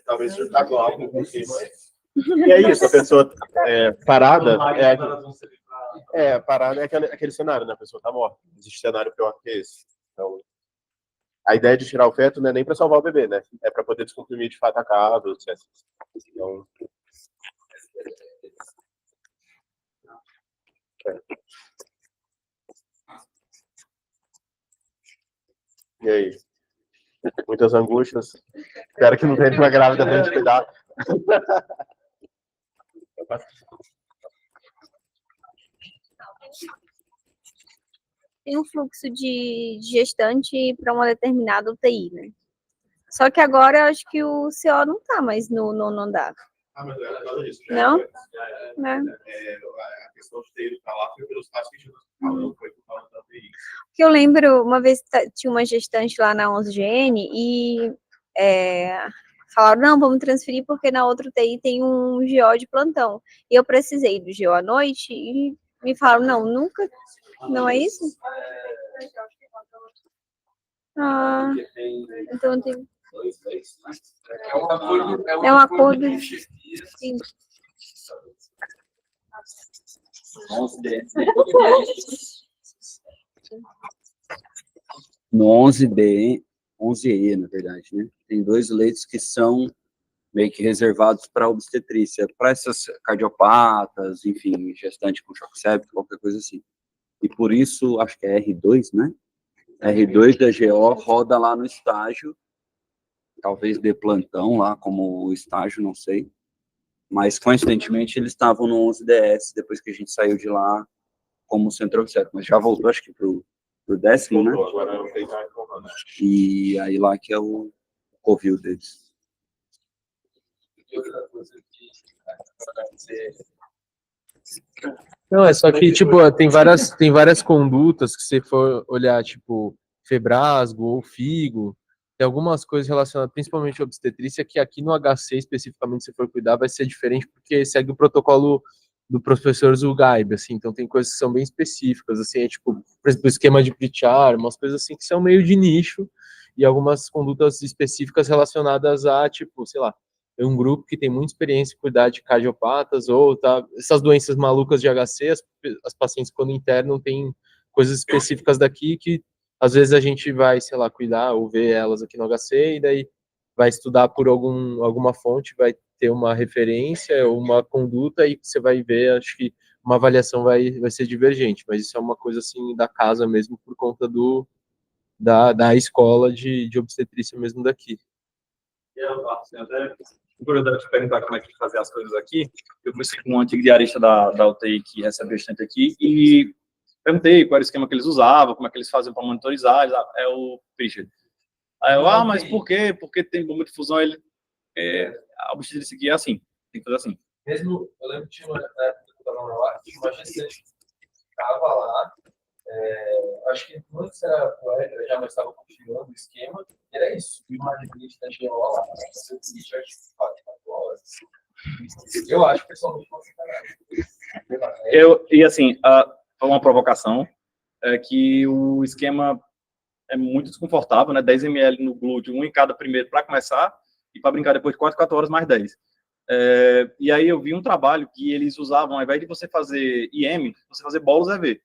Talvez seja algo. E é isso, a pessoa parada parada é aquele cenário, né? A pessoa está morta. Existe cenário pior que esse. Então, a ideia de tirar o feto não é nem para salvar o bebê, né? É para poder descomprimir de fato a cava, etc. Então, E aí? Muitas angústias. Espero que não tenha uma grávida pra gente cuidar. Tem um fluxo de gestante para uma determinada UTI, né? Só que agora eu acho que o CO não tá mais no nono andar. Ah, mas não é nada disso. Não? A questão de ter ido pra lá foi pelos pais que tinham não foi por causa da UTI. Porque eu lembro, uma vez tinha uma gestante lá na 11GN e falaram, não, vamos transferir porque na outra UTI tem um GO de plantão. E eu precisei do GO à noite e me falaram, não, nunca, não é isso? Ah, então tem... É um acordo. Sim. No 11D, 11E, na verdade, né? Tem 2 leitos que são meio que reservados para obstetrícia, para essas cardiopatas, enfim, gestante com choque séptico, qualquer coisa assim. E por isso, acho que é R2, né? R2 da GO roda lá no estágio, talvez dê plantão lá como estágio, não sei. Mas, coincidentemente, eles estavam no 11DS, depois que a gente saiu de lá como centro obstétrico. Mas já voltou, acho que pro 10º, né? Agora não tem mais como, né? E aí lá que é o covil deles. E outra coisa que não, é só que, tipo, tem várias condutas que se for olhar, tipo, febrasgo ou figo, tem algumas coisas relacionadas, principalmente à obstetrícia, que aqui no HC, especificamente, se for cuidar, vai ser diferente, porque segue o protocolo do professor Zulgaib, assim, então tem coisas que são bem específicas, assim, é tipo, por exemplo, o esquema de Pritchard, umas coisas assim que são meio de nicho, e algumas condutas específicas relacionadas a, tipo, sei lá, um grupo que tem muita experiência em cuidar de cardiopatas ou tá, essas doenças malucas de HC, as pacientes quando internam têm coisas específicas daqui que às vezes a gente vai, sei lá, cuidar ou ver elas aqui no HC e daí vai estudar por alguma fonte, vai ter uma referência, uma conduta e você vai ver, acho que uma avaliação vai ser divergente, mas isso é uma coisa assim da casa mesmo por conta da escola de obstetrícia mesmo daqui. Eu até curiosidade de perguntar como é que fazia as coisas aqui. Eu conheci um antigo diarista da UTI que recebe bastante aqui e perguntei qual era o esquema que eles usavam, como é que eles faziam para monitorizar. É o Richard. Aí eu, mas por quê? Porque tem bomba de fusão, a obstetrícia aqui é assim, tem que fazer assim. Mesmo, eu lembro que tinha uma época que eu estava lá, tinha uma gestante que estava lá, acho que antes era poeta, já mas estava configurando o esquema, e era isso, uma referência da GO lá, eu acho pessoalmente E assim, uma provocação é que o esquema é muito desconfortável, né? 10 ml no glúteo, 1 em cada primeiro para começar, e para brincar depois de 4 horas mais 10. E aí eu vi um trabalho que eles usavam, ao invés de você fazer IM, você fazer bolos EV.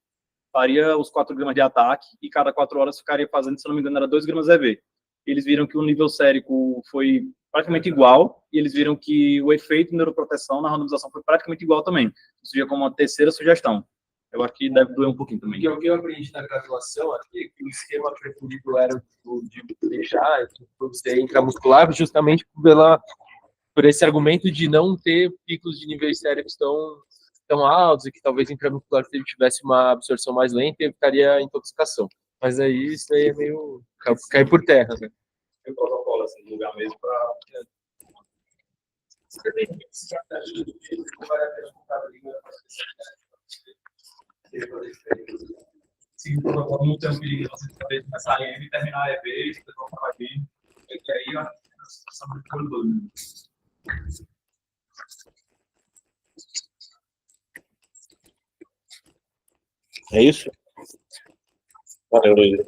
Faria os 4 gramas de ataque e cada 4 horas ficaria fazendo, se não me engano, era 2 gramas EV. Eles viram que o nível sérico foi praticamente igual e eles viram que o efeito de neuroproteção na randomização foi praticamente igual também. Isso seria como uma terceira sugestão. Eu acho que deve doer um pouquinho também. O que eu aprendi na graduação aqui, que o esquema preferido era o de deixar o ser intramuscular, justamente por esse argumento de não ter picos de níveis séricos tão altos e que talvez intramuscular, se ele tivesse uma absorção mais lenta, evitaria intoxicação. Mas aí isso aí é meio cair por terra, né? Tem um protocolo assim, no lugar mesmo para. Se não tem um perigo de você começar a EM e terminar a EV, você vai falar aqui, que aí a situação é muito doida. É isso? Valeu, Luiz.